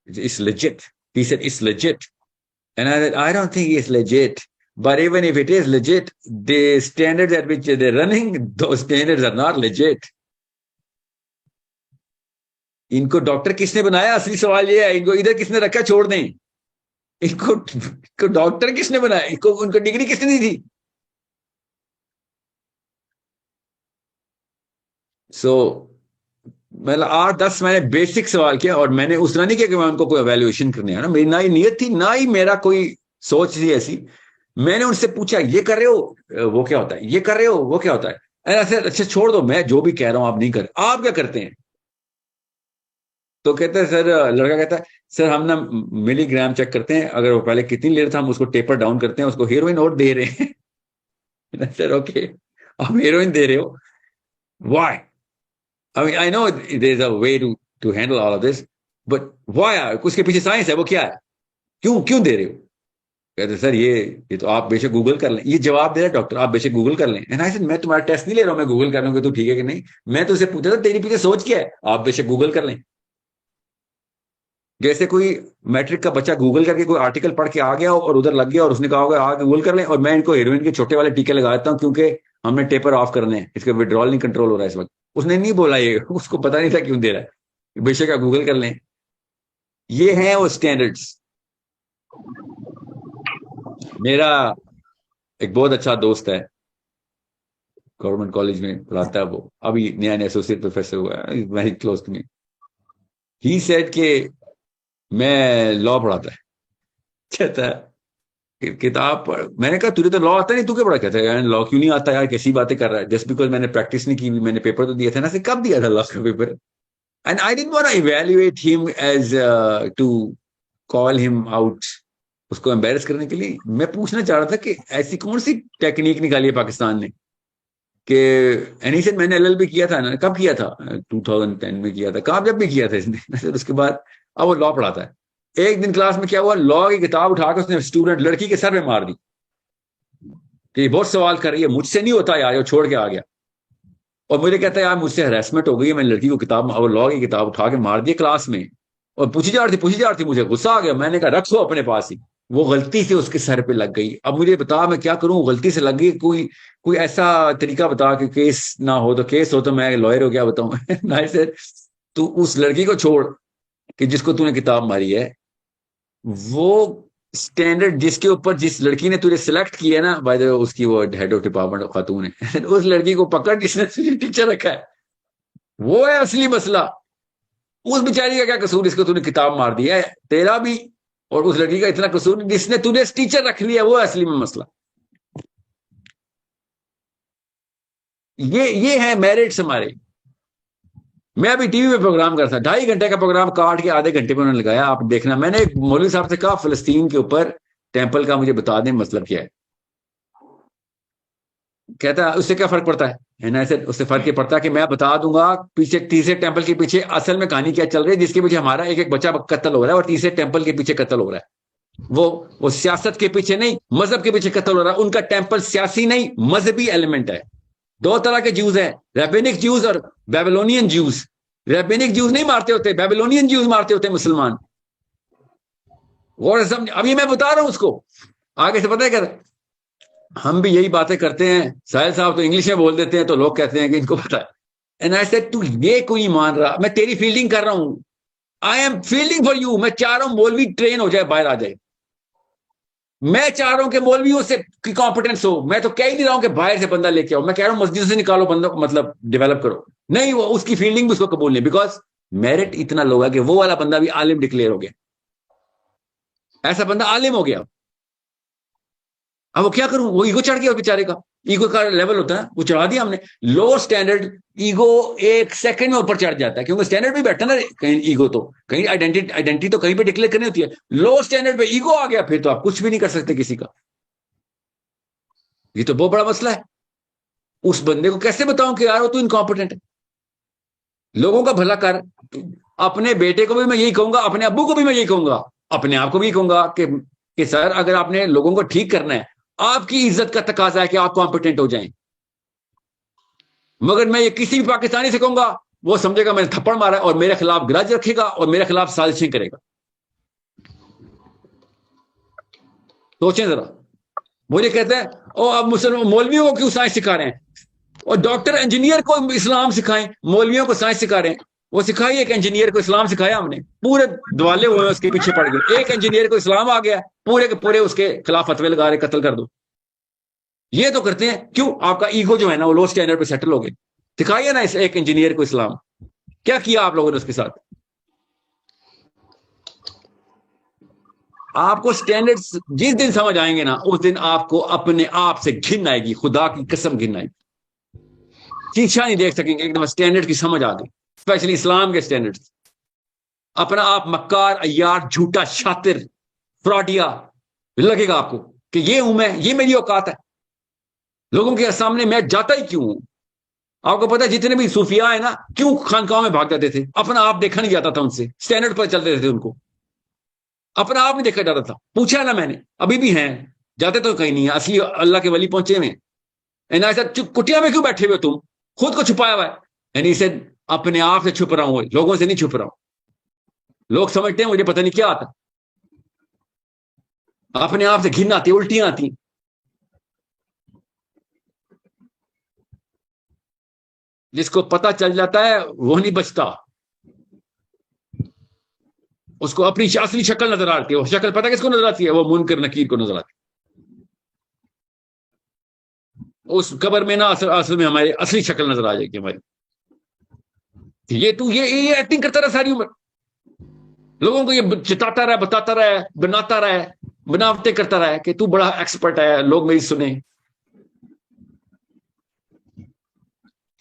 it's legit. He said it's legit. And I said I don't think it's legit. But even if it is legit, the standards at which they're running, those standards are not legit. ان کو doctor کس نے بنایا, اصلی سوال یہ ہے. ان کو ادھر کس نے رکھا, چھوڑ دیں. ان کو ڈاکٹر کس نے بنایا, ان کو ڈگری کس نے دی تھی. سو میں 8-10 میں نے بیسک سوال کیا, اور میں نے اس طرح نہیں کیا کہ میں ان کو کوئی ایویلویشن کرنے آیا نا, میری نہ ہی نیت تھی نہ ہی میرا کوئی سوچ تھی ایسی. میں نے ان سے پوچھا یہ کر رہے ہو وہ کیا ہوتا ہے, یہ کر رہے ہو وہ کیا ہوتا ہے. اچھا چھوڑ دو, میں جو بھی کہہ رہا ہوں آپ نہیں کر, آپ کیا کرتے ہیں. تو کہتے ہیں سر, لڑکا کہتا ہے سر ہم نا ملی گرام چیک کرتے ہیں, اگر وہ پہلے کتنی لے رہے تھا ہم اس کو ٹیپر ڈاؤن کرتے ہیں, اس کو ہیروئن اور دے رہے ہیں. سر اوکے, آپ ہیروئن دے رہے ہو, Y. I mean, I know there's a way to handle all of this, but why? اس کے پیچھے سائنس ہے, وہ کیا ہے, کیوں دے رہے ہو. کہتے سر یہ تو آپ بے شک گوگل کر لیں. یہ جواب دے رہا ہے ڈاکٹر, آپ بے شک گوگل کر لیں. میں تمہارا ٹیسٹ نہیں لے رہا ہوں, میں گوگل کر رہا ہوں کہ تو ٹھیک ہے کہ نہیں. میں تو اسے پوچھا تھا تیری پیچھے سوچ کیا ہے, آپ بے شک گوگل کر لیں. جیسے کوئی میٹرک کا بچہ گوگل کر کے کوئی آرٹیکل پڑھ کے آ گیا اور ادھر لگ گیا اور اس نے کہا ہوگا آ گوگل کر لیں, اور میں ان کو ہیروئن کے چھوٹے والے ٹیکے لگا دیتا ہوں کیونکہ ہم نے ٹیپر آف کرنے ہیں, اس کا وڈرال نہیں کنٹرول ہو رہا ہے اس وقت. اس نے نہیں بولا, یہ اس کو پتا نہیں تھا کیوں دے رہا ہے, بے شک آپ گوگل کر لیں. یہ ہیں وہ اسٹینڈرڈس. میرا ایک بہت اچھا دوست ہے, گورنمنٹ کالج میں پڑھاتا ہے, وہ ابھی نیا ایسوسیٹ پروفیسر ہوا ہے, very close to me. He said کہ میں لا پڑھاتا ہے, کہتا ہے کتاب پڑھ. میں نے کہا تجھے تو لا آتا نہیں, تو کیا پڑھا. کہتا ہے لا کیوں نہیں آتا یار, کیسی باتیں کر رہا ہے, جسٹ بیکاز میں نے پریکٹس نہیں کی, میں نے پیپر تو دیا تھا نا. سے کب دیا تھا لا کا paper. And I didn't want to evaluate them as to call them out, اس کو امبیرس کرنے کے لیے. میں پوچھنا چاہ رہا تھا کہ ایسی کون سی ٹیکنیک نکالی ہے پاکستان نے کہ اینیشن میں نے LLB کیا تھا نا, کب کیا تھا, 2010 میں کیا تھا, کامیاب بھی کیا تھا اس نے. اس کے بعد اب وہ لا پڑھاتا ہے. ایک دن کلاس میں کیا ہوا, لا کی کتاب اٹھا کے اس نے اسٹوڈنٹ لڑکی کے سر پہ مار دی کہ بہت سوال کر رہی ہے, مجھ سے نہیں ہوتا یار, وہ چھوڑ کے آ گیا. اور مجھے کہتا ہے یار مجھ سے ہراسمنٹ ہو گئی ہے, میں لڑکی کو کتاب اور لا کی کتاب اٹھا کے مار دی کلاس میں, اور پوچھی جا رہی تھی. مجھے غصہ آ گیا, میں نے کہا رکھو اپنے پاس ہی. وہ غلطی سے اس کے سر پہ لگ گئی. اب مجھے بتا میں کیا کروں, غلطی سے لگ گئی. کوئی ایسا طریقہ بتا کہ کیس نہ ہو, تو کیس ہو تو میں لائر ہو کیا بتاؤں. تو اس لڑکی کو چھوڑ کہ جس کو تو نے کتاب ماری ہے, وہ اسٹینڈرڈ جس کے اوپر جس لڑکی نے تجھے سلیکٹ کیا ہے نا, بائی دا اس کی وہ ہیڈ آف ڈپارٹمنٹ خاتون ہے, اس لڑکی کو پکڑ جس نے تجھے ٹیچر رکھا ہے, وہ ہے اصلی مسئلہ. اس بیچاری کا کیا قصور, اس کو تو نے کتاب مار دی ہے, تیرا بھی اور اس لڑکی کا اتنا قصور جس نے تجھے ٹیچر رکھ لیا, وہ ہے اصلی میں مسئلہ. یہ ہے میرٹس ہمارے. میں ابھی ٹی وی پہ پروگرام کرتا, 2.5 گھنٹے کا پروگرام کاٹ کے آدھے گھنٹے پہ انہوں نے لگایا. آپ دیکھنا, میں نے ایک مولوی صاحب سے کہا فلسطین کے اوپر ٹیمپل کا مجھے بتا دیں مطلب کیا ہے. کہتا ہے اس سے کیا فرق پڑتا ہے. اس سے فرق یہ پڑتا ہے کہ میں بتا دوں گا پیچھے تیسرے ٹیمپل کے پیچھے اصل میں کہانی کیا چل رہی ہے, جس کے پیچھے ہمارا ایک بچہ قتل ہو رہا ہے اور تیسرے ٹیمپل کے پیچھے قتل ہو رہا ہے. وہ سیاست کے پیچھے نہیں, مذہب کے پیچھے قتل ہو رہا ہے. ان کا ٹیمپل سیاسی نہیں, مذہبی ایلیمنٹ ہے. 2 طرح کے جیوز ہیں, ریبینک جیوز اور بیبلونین جیوز. ریبینک جیوز نہیں مارتے ہوتے, بیبلونین جیوز مارتے ہوتے مسلمان. اور ابھی میں بتا رہا ہوں اس کو آگے سے پتہ ہے کیا, ہم بھی یہی باتیں کرتے ہیں. ساحل صاحب تو انگلش میں بول دیتے ہیں تو لوگ کہتے ہیں کہ ان کو پتا ہے. اینڈ آئی سیڈ تو یہ کوئی مان رہا, میں تیری فیلڈنگ کر رہا ہوں, I am fielding for you. میں چاہ رہا ہوں مولوی ٹرین ہو جائے, باہر آ جائے. میں چاہ رہا ہوں کہ مولویوں سے کانفیڈنس ہو. میں تو کہہ ہی نہیں رہا ہوں کہ باہر سے بندہ لے کے آؤ, میں کہہ رہا ہوں مسجد سے نکالو بندہ کو, مطلب ڈیولپ کرو. نہیں, وہ اس کی فیلڈنگ بھی اس کو قبول نہیں, بیکاز میرٹ اتنا لوگ ہے کہ وہ والا بندہ بھی عالم ڈکلیئر ہو گیا. ایسا بندہ عالم ہو گیا, اب وہ کیا کروں, وہ ایگو چڑھ گیا بیچارے کا, ایگو کا لیول ہوتا ہے وہ چڑھا دیا ہم نے. لو اسٹینڈرڈ ایگو ایک سیکنڈ میں اوپر چڑھ جاتا ہے, کیونکہ اسٹینڈرڈ بھی بیٹھا نا کہیں, ایگو تو کہیں آئیڈینٹی تو کہیں پہ ڈکلیئر کرنی ہوتی ہے. لو اسٹینڈرڈ پہ ایگو آ گیا, پھر تو آپ کچھ بھی نہیں کر سکتے کسی کا. یہ تو بہت بڑا مسئلہ ہے. اس بندے کو کیسے بتاؤں کہ یار وہ تو انکمپیٹنٹ ہے. لوگوں کا بھلا کر, اپنے بیٹے کو بھی میں یہی کہوں گا, اپنے ابو کو بھی میں یہی کہوں گا, اپنے آپ کو بھی کہوں گا کہ سر اگر آپ نے لوگوں کو ٹھیک کرنا ہے, آپ کی عزت کا تقاضا ہے کہ آپ کمپیٹنٹ ہو جائیں. مگر میں یہ کسی بھی پاکستانی سے کہوں گا, وہ سمجھے گا میں نے تھپڑ مارا ہے اور میرے خلاف گرج رکھے گا اور میرے خلاف سازشیں کرے گا. سوچیں ذرا. مجھے کہتے ہیں او اب مسلمان مولویوں کو کیوں سائنس سکھا رہے ہیں, اور ڈاکٹر انجینئر کو اسلام سکھائیں, مولویوں کو سائنس سکھا رہے ہیں. وہ سکھائی, ایک انجینئر کو اسلام سکھایا ہم نے, پورے دوالے ہوئے اس کے پیچھے پڑ گئے. ایک انجینئر کو اسلام آ گیا, پورے کے پورے اس کے خلاف فتوے لگا رہے, قتل کر دو. یہ تو کرتے ہیں کیوں, آپ کا ایگو جو ہے نا وہ لو اسٹینڈرڈ پہ سیٹل ہو گئے. سکھائیے نا اس ایک انجینئر کو اسلام, کیا کیا آپ لوگوں نے اس کے ساتھ. آپ کو سٹینڈرڈ جس دن سمجھ آئیں گے نا, اس دن آپ کو اپنے آپ سے گھن آئے گی, خدا کی قسم گھن آئے گی. شیشہ نہیں دیکھ سکیں گے, ایک دم سٹینڈرڈ کی سمجھ آ گئی, اسپیشلی اسلام کے سٹینڈرڈ. اپنا آپ مکار, عیار, جھوٹا, شاطر, فراڈیا لگے گا آپ کو کہ یہ ہوں میں, یہ میری اوقات ہے. لوگوں کے سامنے میں جاتا ہی کیوں ہوں. آپ کو پتا ہے جتنے بھی صوفیاء ہیں نا, کیوں خانقاہوں میں بھاگ جاتے تھے, اپنا آپ دیکھا نہیں جاتا تھا ان سے, سٹینڈرڈ پر چلتے تھے ان کو, اپنا آپ نہیں دیکھا جاتا تھا. پوچھا نا میں نے, ابھی بھی ہیں, جاتے تو کہیں نہیں, اصلی اللہ کے ولی پہنچے ہوئے. ایسا کٹیا میں کیوں بیٹھے ہوئے تم, خود کو چھپایا ہوا ہے. یعنی اسے اپنے آپ سے چھپ رہا ہوں, لوگوں سے نہیں چھپ رہا ہوں. لوگ سمجھتے ہیں مجھے پتہ نہیں کیا آتا, اپنے آپ سے گھن آتی, الٹیاں آتی. جس کو پتہ چل جاتا ہے وہ نہیں بچتا, اس کو اپنی اصلی شکل نظر آتی ہے. وہ شکل پتہ کس کو نظر آتی ہے, وہ منکر نکیر کو نظر آتی ہے. اس قبر میں نا اصل میں ہماری اصلی شکل نظر آ جائے گی ہماری. یہ ایکٹنگ کرتا رہا ساری عمر, لوگوں کو یہ چتاتا رہا, بتاتا رہا, بناتا رہا, بناوٹیں کرتا رہا کہ تو بڑا ایکسپرٹ ہے, لوگ میری سنیں.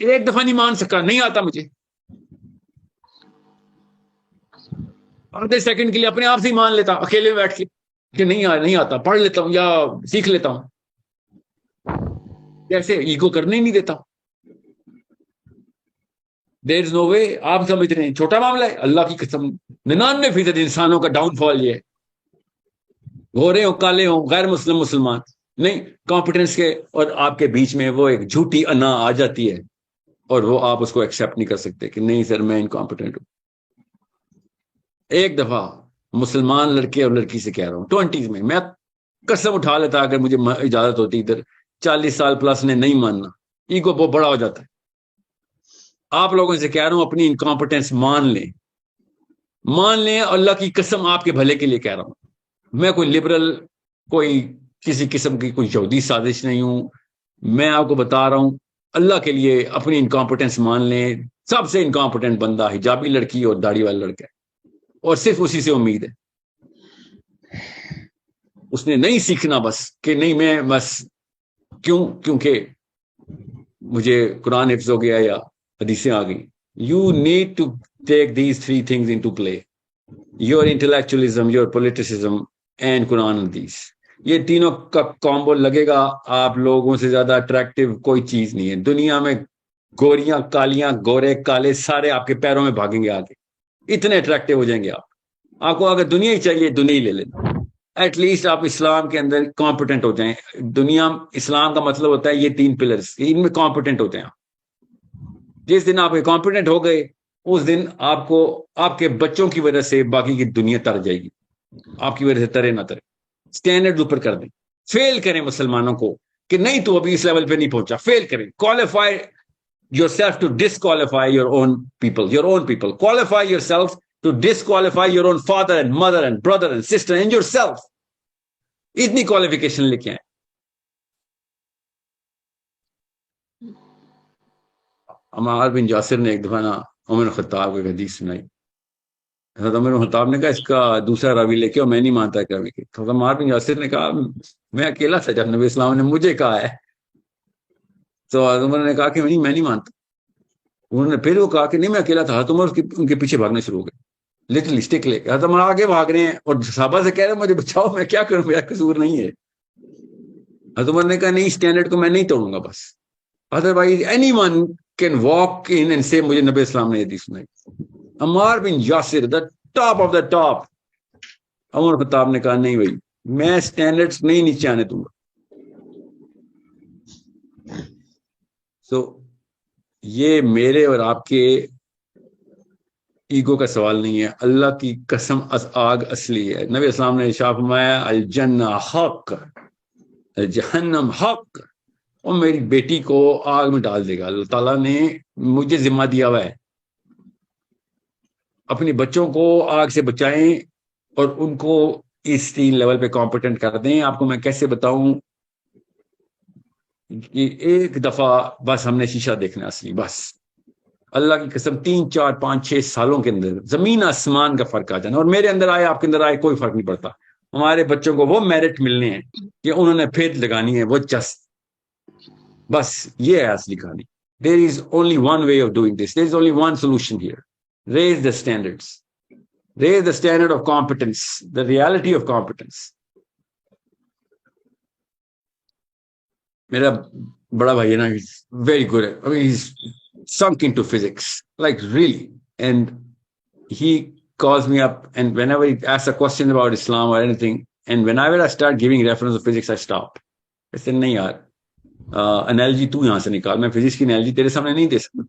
ایک دفعہ نہیں مان سکا, نہیں آتا مجھے. آدھے سیکنڈ کے لیے اپنے آپ سے ہی مان لیتا اکیلے میں بیٹھ کے کہ نہیں آتا, پڑھ لیتا ہوں یا سیکھ لیتا ہوں. کیسے, ایگو کرنے ہی نہیں دیتا. دیر از نو وے. آپ سمجھ رہے ہیں چھوٹا معاملہ ہے, اللہ کی قسم 99% انسانوں کا ڈاؤن فال یہ ہے. گورے ہوں, کالے ہوں, غیر مسلم, مسلمان نہیں, کمپیٹنس کے اور آپ کے بیچ میں وہ ایک جھوٹی انا آ جاتی ہے, اور وہ آپ اس کو ایکسیپٹ نہیں کر سکتے کہ نہیں سر میں انکمپیٹنٹ ہوں. ایک دفعہ مسلمان لڑکے اور لڑکی سے کہہ رہا ہوں 20s میں قسم اٹھا لیتا اگر مجھے اجازت ہوتی, ادھر 40 سال پلس نے نہیں ماننا, ایگو بہت بڑا ہو جاتا ہے. آپ لوگوں سے کہہ رہا ہوں اپنی انکمپیٹنس مان لیں, اللہ کی قسم آپ کے بھلے کے لیے کہہ رہا ہوں. میں کوئی لبرل, کوئی کسی قسم کی کوئی یہودی سازش نہیں ہوں. میں آپ کو بتا رہا ہوں اللہ کے لیے اپنی انکمپیٹنس مان لیں. سب سے انکمپیٹنٹ بندہ حجابی لڑکی اور داڑھی والا لڑکا ہے, اور صرف اسی سے امید ہے. اس نے نہیں سیکھنا بس کہ نہیں میں بس کیونکہ مجھے قرآن حفظ ہو گیا یا حدیثیں آ گئی. You need to take these 3 things into play: your intellectualism, your politicism and Quran Hadith. یہ تینوں کا کامبو لگے گا, آپ لوگوں سے زیادہ اٹریکٹیو کوئی چیز نہیں ہے دنیا میں. گوریاں, کالیاں, گورے, کالے, سارے آپ کے پیروں میں بھاگیں گے آگے, اتنے اٹریکٹیو ہو جائیں گے آپ. آپ کو اگر دنیا ہی چاہیے, دنیا ہی لے لیں. ایٹ لیسٹ آپ اسلام کے اندر کمپیٹنٹ ہو جائیں. دنیا, اسلام کا مطلب ہوتا ہے یہ 3 پلرز, ان میں کمپیٹنٹ ہوتے ہیں. جس دن آپ کمپیٹنٹ ہو گئے, اس دن آپ کو آپ کے بچوں کی وجہ سے باقی کی دنیا تر جائے گی, آپ کی وجہ سے ترے نہ ترے. سٹینڈرڈ اوپر کر دیں, فیل کریں مسلمانوں کو کہ نہیں تو ابھی اس لیول پہ نہیں پہنچا, فیل کریں. Qualify yourself to disqualify your own people. Qualify yourself to disqualify your own father and mother and brother and sister and yourself. اتنی کوالیفیکیشن لے کے آئیں. عمار بن جاسر نے ایک دفعہ نا عمر خطاب کو ایک حدیث سنائی. حضرت عمر بن خطاب نے کہا اس کا دوسرا راوی لے کے اور میں نہیں مانتا کہ راوی کے. حضرت عمار بن یاسر نے کہا میں اکیلا تھا جب نبی اسلام نے مجھے کہا ہے. تو حضرت عمر نے کہا کہ میں نہیں مانتا. انہوں نے پھر وہ کہا کہ نہیں میں اکیلا تھا. حضرت عمر ان کے پیچھے بھاگنے شروع ہو گئے لٹرلی اسٹک لے کے. حضرت عمر آگے بھاگ رہے ہیں اور صحابہ سے کہہ رہے ہیں مجھے بچاؤ, میں کیا کروں, میرا قصور نہیں ہے. حضرت عمر نے کہا نہیں اسٹینڈرڈ کو میں نہیں توڑوں گا بس. حضرت بھائی anyone can walk in and سے مجھے نبی اسلام نے حدیث سنائی. Ammar bin Yasir the top of the top. Umar Khattab نے کہا نہیں بھائی میں اسٹینڈرڈز نہیں نیچے آنے دوں گا. تو یہ میرے اور آپ کے ایگو کا سوال نہیں ہے, اللہ کی قسم آگ اصلی ہے. نبی اسلام نے ارشاد فرمایا الجنہ حق جہنم حق, اور میری بیٹی کو آگ میں ڈال دے گا. اللہ تعالیٰ نے مجھے ذمہ دیا ہوا ہے اپنی بچوں کو آگ سے بچائیں اور ان کو اس 3 لیول پہ کمپیٹنٹ کر دیں. آپ کو میں کیسے بتاؤں کہ ایک دفعہ بس ہم نے شیشہ دیکھنا اصلی, بس اللہ کی قسم 3 4 5 6 سالوں کے اندر زمین آسمان کا فرق آ جانا. اور میرے اندر آئے آپ کے اندر آئے کوئی فرق نہیں پڑتا. ہمارے بچوں کو وہ میرٹ ملنے ہیں کہ انہوں نے پھیت لگانی ہے, وہ جس بس یہ ہے اصلی کہانی. There is only one way of doing this. There is only one solution here. Raise the standards. Raise the standard of competence, the reality of competence. میرا بڑا بھائی ہے نا, very good. I mean, he's sunk into physics, like really. And he calls me up, and whenever he asks a question about Islam or anything, and whenever I start giving reference to physics, I stop. I say, نہیں یار, analogy تو یہاں سے نکال, میں physics کی analogy تیرے سامنے نہیں دے سکتا.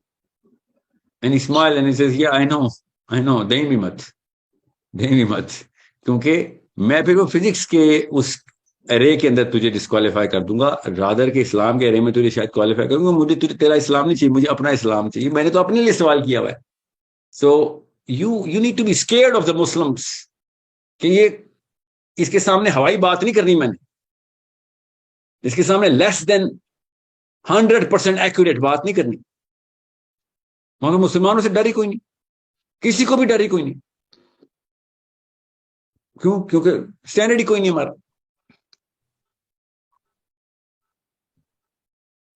And he smiled and he says, yeah, I know, دیں بھی مت, کیونکہ میں پھر وہ فزکس کے اس ارے کے اندر تجھے ڈسکوالیفائی کر دوں گا, رادر کے اسلام کے ارے میں تجھے شاید کوالیفائی کروں گا. مجھے تیرا اسلام نہیں چاہیے, مجھے اپنا اسلام چاہیے. میں نے تو اپنے لیے سوال کیا ہوا ہے. So you need to be scared of the Muslims, کہ یہ اس کے سامنے ہوائی بات نہیں کرنی, میں نے اس کے سامنے لیس دین 100% ایکوریٹ بات نہیں کرنی. مگر مسلمانوں سے ڈر ہی کوئی نہیں, کسی کو بھی ڈر ہی کوئی نہیں. کیوں؟ کیونکہ اسٹینڈرڈ ہی کوئی نہیں ہمارا.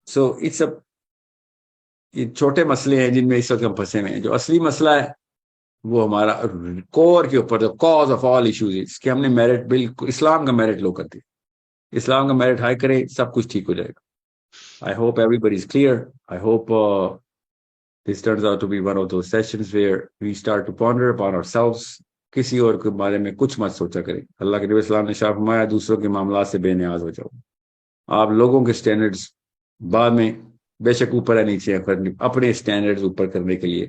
سو اٹس یہ چھوٹے مسئلے ہیں جن میں اس وقت ہم پھنسے ہوئے ہیں. جو اصلی مسئلہ ہے وہ ہمارا کور کے اوپر, جو کاز آف آل ایشوز, کہ ہم نے میرٹ بالکل اسلام کا میرٹ لو کر دیا. اسلام کا میرٹ ہائی کریں, سب کچھ ٹھیک ہو جائے گا. I hope everybody is clear. I hope this turns out to be one of those sessions where we start to ponder upon ourselves. کسی اور کے بارے میں کچھ مت سوچا کریں. اللہ کے نبی اسلام نے شاہ فرمایا دوسروں کے معاملات سے بے نیاز ہو جاؤ. آپ لوگوں کے سٹینڈرڈز بعد میں بے شک اوپر ہے نیچے ہے, اپنے سٹینڈرڈز اوپر کرنے کے لیے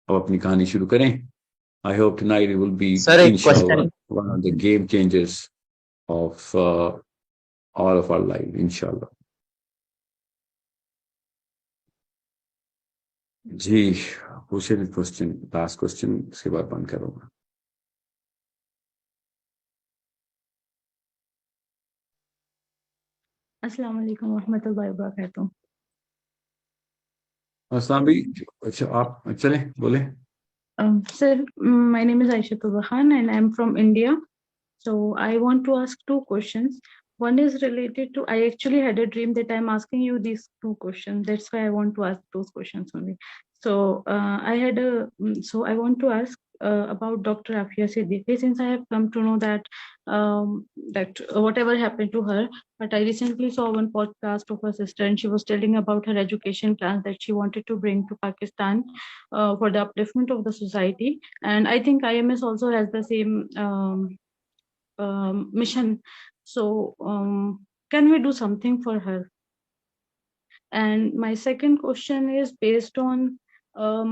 اب اپنی کہانی شروع کریں. I hope tonight it will be inshallah one of the game changers of all of our life, inshallah. جی پوچھیں کوشچن, لاسٹ کوشچن, اس کے بعد بند کروں گا. السلام علیکم ورحمۃ اللہ وبرکاتہ. السلام بھی. اچھا آپ چلیں بولیں. Sir, my name is Aisha Khan and I am from India. So I want to ask 2 questions. One is related to, I actually had a dream that I'm asking you these 2 questions. That's why I want to ask those questions only. So I want to ask about Dr. Afia Siddiqui, since I have come to know that whatever happened to her, but I recently saw one podcast of her sister and she was telling about her education plans that she wanted to bring to Pakistan for the upliftment of the society. And I think IMS also has the same mission. So can we do something for her? And my second question is based on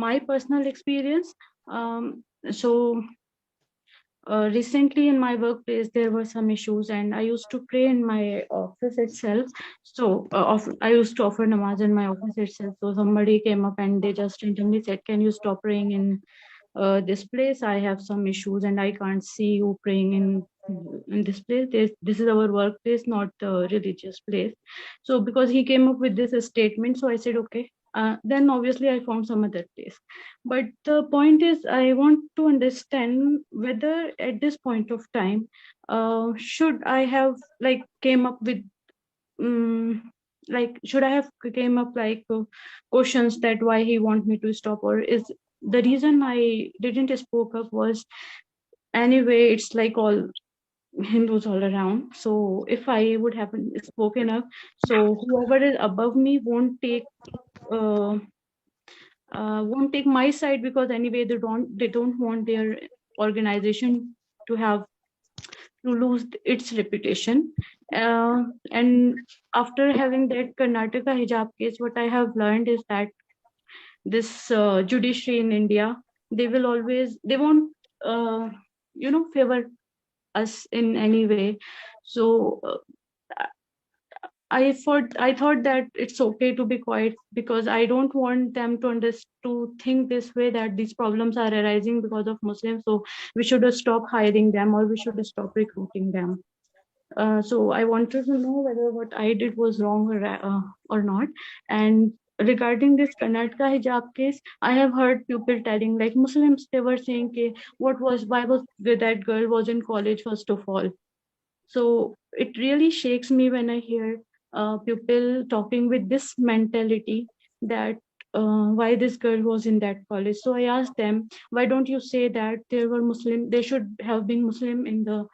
my personal experience. Recently in my workplace there were some issues and I used to pray in my office itself. So I used to offer namaz in my office itself. So somebody came up and they just randomly said, can you stop praying in this place? I have some issues and I can't see you praying in this place. This is our workplace, not a religious place. So because he came up with this statement, so I said, okay, then obviously I found some other place. But the point is, I want to understand whether at this point of time, should I have like came up with should I have came up questions that why he want me to stop, or is the reason I didn't spoke up was anyway it's like all Hindus all around. So if I would have spoken up, so whoever is above me won't take my side, because anyway they don't want their organization to lose its reputation. And after having that Karnataka hijab case, what I have learned is that this judiciary in India, they won't favor us in any way. So I thought that it's okay to be quiet, because I don't want them to think this way, that these problems are arising because of Muslims, so we should stop hiring them, or we should stop recruiting them. So I wanted to know whether what I did was wrong or not. And regarding this Karnataka hijab case, I have heard people telling, like Muslims, they were saying, why was that girl was in college first of all. So it really shakes me when I hear people talking with this mentality that why this girl was in that college. So I asked them, why don't you say that there were Muslim, they should have been Muslim in the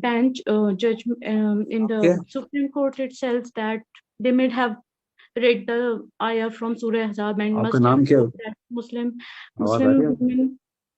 bench judgment in the Supreme Court itself, that they may have read the ayah from Surah Ahzab and must have known that Muslim women.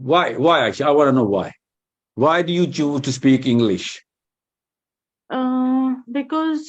Why Aisha? I want to know why. Why do you choose to speak English? Because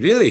Really?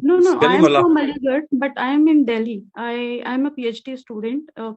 No, I am from Aligarh, but I am in Delhi. I am a PhD student of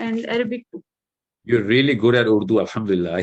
and Arabic too. You're really good at Urdu, alhamdulillah.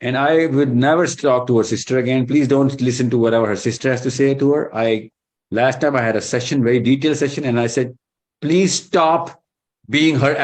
And I would never talk to her sister again. Please don't listen to whatever her sister has to say to her. Last time I had a session, very detailed session, and I said, please stop being her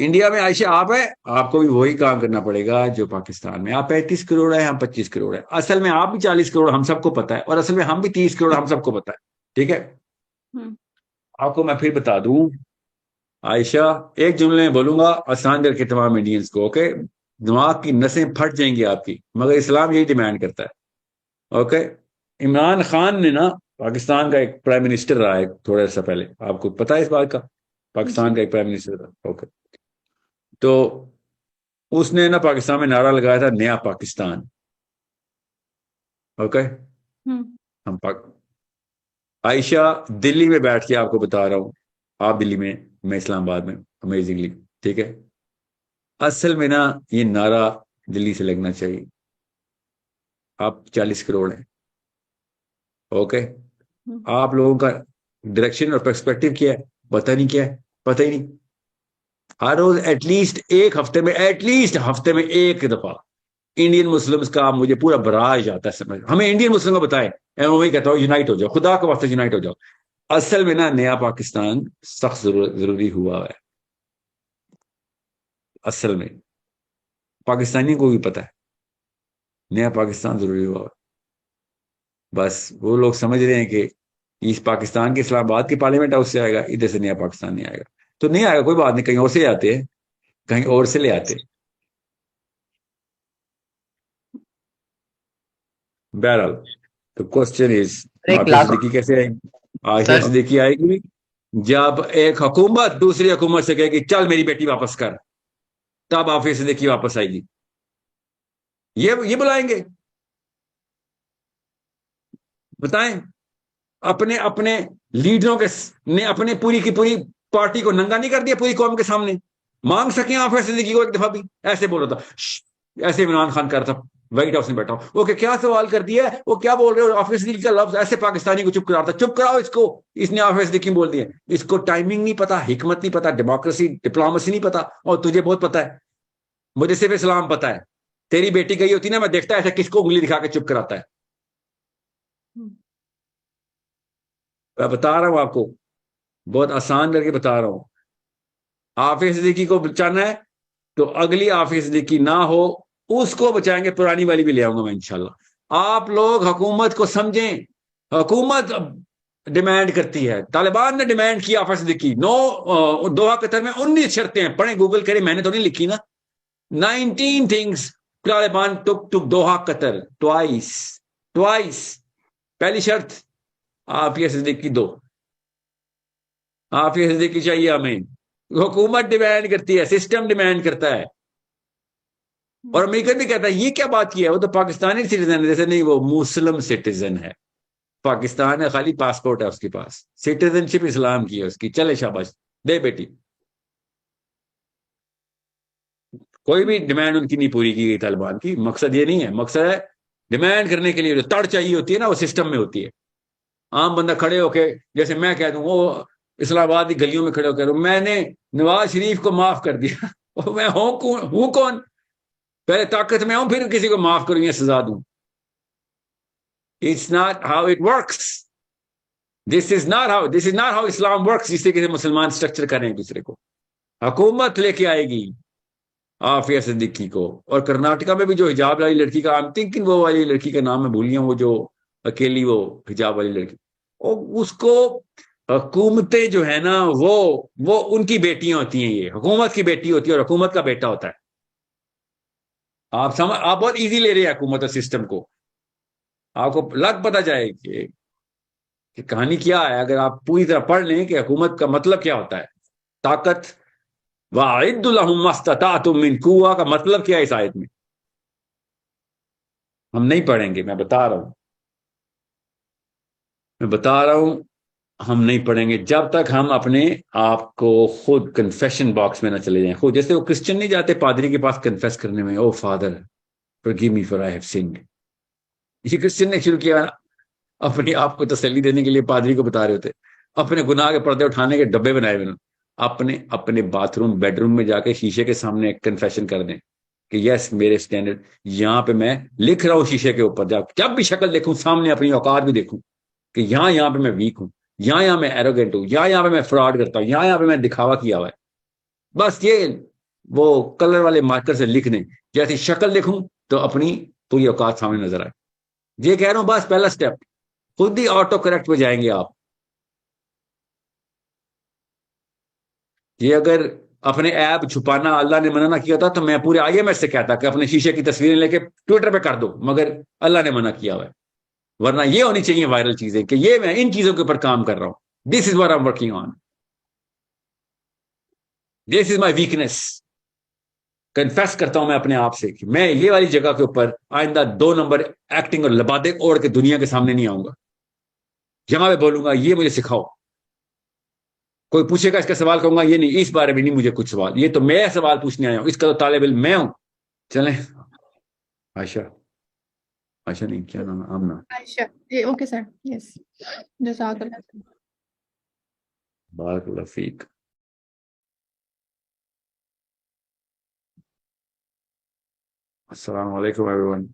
India میں عائشہ آپ ہے، آپ کو بھی وہی کام کرنا پڑے گا جو پاکستان میں. آپ 35 کروڑ ہیں، ہم 25 کروڑ ہیں. اصل میں آپ بھی 40 کروڑ، ہم سب کو پتا ہے، اور اصل میں ہم بھی 30 کروڑ، ہم سب کو پتا ہے. ٹھیک ہے، آپ کو میں پھر بتا دوں عائشہ، ایک جملے میں بولوں گا آسان کر کے تمام انڈینز کو. اوکے، دماغ کی نسیں پھٹ جائیں گی آپ کی، مگر اسلام یہی ڈیمانڈ کرتا ہے. اوکے، عمران خان نے نا، پاکستان کا ایک پرائم منسٹر رہا ہے تھوڑا سا پہلے، آپ کو پتا ہے اس بات کا؟ پاکستان کا ایک پرائم منسٹر رہا. اوکے، تو اس نے نا پاکستان میں نعرہ لگایا تھا نیا پاکستان. اوکے، ہم عائشہ دلی میں بیٹھ کے آپ کو بتا رہا ہوں، آپ دلی میں اسلام آباد میں، امیزنگلی. ٹھیک ہے، اصل میں نا یہ نعرہ دلی سے لگنا چاہیے. آپ 40 کروڑ ہیں. اوکے، آپ لوگوں کا ڈائریکشن اور پرسپیکٹو کیا ہے؟ پتہ نہیں کیا ہے، پتہ ہی نہیں. ہر روز ایٹ لیسٹ ہفتے میں ایک دفعہ انڈین مسلمز کا مجھے پورا براج آتا ہے سمجھ. ہمیں انڈین مسلم کو بتائے، میں وہی کہتا ہوں یونائٹ ہو جاؤ، خدا کے واسطے یونائٹ ہو جاؤ. اصل میں نا نیا پاکستان سخت ضروری ہوا ہے. اصل میں پاکستانی کو بھی پتا ہے نیا پاکستان ضروری ہوا ہے. بس وہ لوگ سمجھ رہے ہیں کہ اس پاکستان کے اسلام آباد کی پارلیمنٹ ہاؤس سے آئے گا، ادھر سے نیا پاکستان نہیں آئے گا. تو نہیں آئے گا، کوئی بات نہیں، کہیں اور سے آتے ہیں، کہیں اور سے لے آتے. بہرحال تو کوشچن از عافیہ صدیقی کیسے آئے گی؟ عافیہ صدیقی آئے گی جب ایک حکومت دوسری حکومت سے کہے گی چل میری بیٹی واپس کر، تب عافیہ صدیقی واپس آئے گی. یہ بلائیں گے؟ بتائیں. اپنے لیڈروں کے نے اپنے پوری کی پوری پارٹی کو ننگا نہیں کر دیا پوری قوم کے سامنے. مانگ سکیں عافیہ صدیقی کو ایک دفعہ بھی؟ ایسے بول رہا تھا، ایسے عمران خان کر رہا تھا وائٹ ہاؤس میں بیٹھا ہوں. اوکے، کیا سوال کر دیا ہے، وہ کیا بول رہے ہو؟ عافیہ صدیقی کا لفظ ایسے پاکستانی کو چپ کرا تھا. چپ کراؤ اس کو، اس نے عافیہ صدیقی بول دیا. اس کو ٹائمنگ نہیں پتا، حکمت نہیں پتا، ڈیموکریسی ڈپلومیسی نہیں پتا. اور تجھے بہت پتا ہے، مجھے صرف اسلام پتا ہے. تیری بیٹی گئی ہوتی نا، میں دیکھتا ایسے کس کو انگلی دکھا کے چپ کراتا ہے. میں بتا رہا ہوں آپ کو، بہت آسان کر کے بتا رہا ہوں. عافیہ صدیقی کو بچانا ہے تو اگلی عافیہ صدیقی نہ ہو، اس کو بچائیں گے. پرانی والی بھی لے آؤں گا میں انشاءاللہ. آپ لوگ حکومت کو سمجھیں، حکومت ڈیمانڈ کرتی ہے. طالبان نے ڈیمانڈ کی عافیہ صدیقی. دوحہ قطر میں 19 شرطیں ہیں، پڑھیں گوگل کریں، میں نے تو نہیں لکھی نا. 19 things Taliban took to Doha Qatar twice. پہلی شرط عافیہ صدیقی دو. عافیہ صدیقی چاہیے ہمیں. حکومت ڈیمانڈ کرتی ہے، سسٹم ڈیمانڈ کرتا ہے. اور امریکہ بھی کہتا ہے یہ کیا بات کی ہے، وہ تو پاکستانی سٹیزن ہے. جیسے نہیں، وہ مسلم سٹیزن ہے. پاکستان ہے، خالی پاسپورٹ ہے اس کے پاس، سٹیزن شپ اسلام کی ہے اس کی. چلے شاباش، دے بیٹی. کوئی بھی ڈیمانڈ ان کی نہیں پوری کی گئی طالبان کی. مقصد یہ نہیں ہے، مقصد ہے ڈیمانڈ کرنے کے لیے جو تڑ چاہیے ہوتی ہے نا، وہ سسٹم میں ہوتی ہے. عام بندہ کھڑے ہو کے، جیسے میں کہہ دوں، وہ اسلام آباد کی گلیوں میں کھڑے ہو کے میں نے نواز شریف کو معاف کر دیا. میں ہوں کون؟ پہلے طاقت میں ہوں، پھر کسی کو معاف کروں یا سزا دوں. It's not how it works. This is not how Islam works. جس طریقے سے مسلمان سٹرکچر کریں ایک دوسرے کو. حکومت لے کے آئے گی عافیہ صدیقی کو. اور کرناٹکا میں بھی جو حجاب والی لڑکی کا، I'm thinking وہ والی لڑکی کا نام میں بھول گیا، وہ جو اکیلی وہ حجاب والی لڑکی، اس کو حکومتیں جو ہے نا، وہ ان کی بیٹیاں ہوتی ہیں. یہ حکومت کی بیٹی ہوتی ہے اور حکومت کا بیٹا ہوتا ہے. آپ بہت ایزی لے رہے ہیں حکومت اور سسٹم کو. آپ کو لگ پتہ جائے کہ کہانی کیا ہے اگر آپ پوری طرح پڑھ لیں کہ حکومت کا مطلب کیا ہوتا ہے. طاقت، وَأَعِدُّ لَهُم مَّا اسْتَطَعْتُم مِّن قُوَّۃٍ کا مطلب کیا ہے اس آیت میں. ہم نہیں پڑھیں گے، میں بتا رہا ہوں ہم نہیں پڑھیں گے جب تک ہم اپنے آپ کو خود کنفیشن باکس میں نہ چلے جائیں. خود جیسے وہ کرسچن نہیں جاتے پادری کے پاس کنفیس کرنے میں، o father forgive me for I have sinned. یہ کرسچن نے شروع کیا اپنی آپ کو تسلی دینے کے لیے پادری کو بتا رہے ہوتے، اپنے گناہ کے پردے اٹھانے کے ڈبے بنائے ہوئے. اپنے باتھ روم بیڈ روم میں جا کے شیشے کے سامنے ایک کنفیشن کر دیں کہ یس میرے سٹینڈرڈ یہاں پہ میں لکھ رہا ہوں شیشے کے اوپر. جب بھی شکل دیکھوں سامنے اپنی اوقات بھی دیکھوں کہ یہاں پہ میں ویک ہوں، یہاں میں ایروگینٹ ہوں، یہاں پہ میں فراڈ کرتا ہوں، یہاں پہ میں دکھاوا کیا ہوا ہے. بس یہ وہ کلر والے مارکر سے لکھ دیں, جیسی شکل دیکھوں تو اپنی پوری اوقات سامنے نظر آئے. یہ کہہ رہا ہوں بس پہلا سٹیپ, خود ہی آٹو کریکٹ پہ جائیں گے آپ. یہ اگر اپنے ایپ چھپانا اللہ نے منع نہ کیا تھا تو میں پورے آئی ایم ایس سے کہتا کہ اپنے شیشے کی تصویریں لے کے ٹویٹر پہ کر دو, مگر اللہ نے منع کیا ہوا ہے. ورنہ یہ ہونی چاہیے وائرل چیزیں کہ یہ میں ان چیزوں کے اوپر کام کر رہا ہوں. This is what I am working on, this is my weakness. Confess کرتا ہوں میں اپنے آپ سے کہ میں یہ والی جگہ کے اوپر آئندہ 2 نمبر ایکٹنگ اور لبادے اوڑھ کے دنیا کے سامنے نہیں آؤں گا. جہاں میں بولوں گا یہ مجھے سکھاؤ, کوئی پوچھے گا اس کا سوال کہوں گا یہ نہیں, اس بارے میں نہیں مجھے کچھ سوال, یہ تو میں سوال پوچھنے آیا ہوں, اس کا تو طالب علم میں ہوں. چلیں عائشہ, عائشہ نہیں کیا نام ہے, آمنہ. عائشہ. اوکے سر, یس, جزاک اللہ. بارک اللہ فیک. السلام علیکم ایوری ون.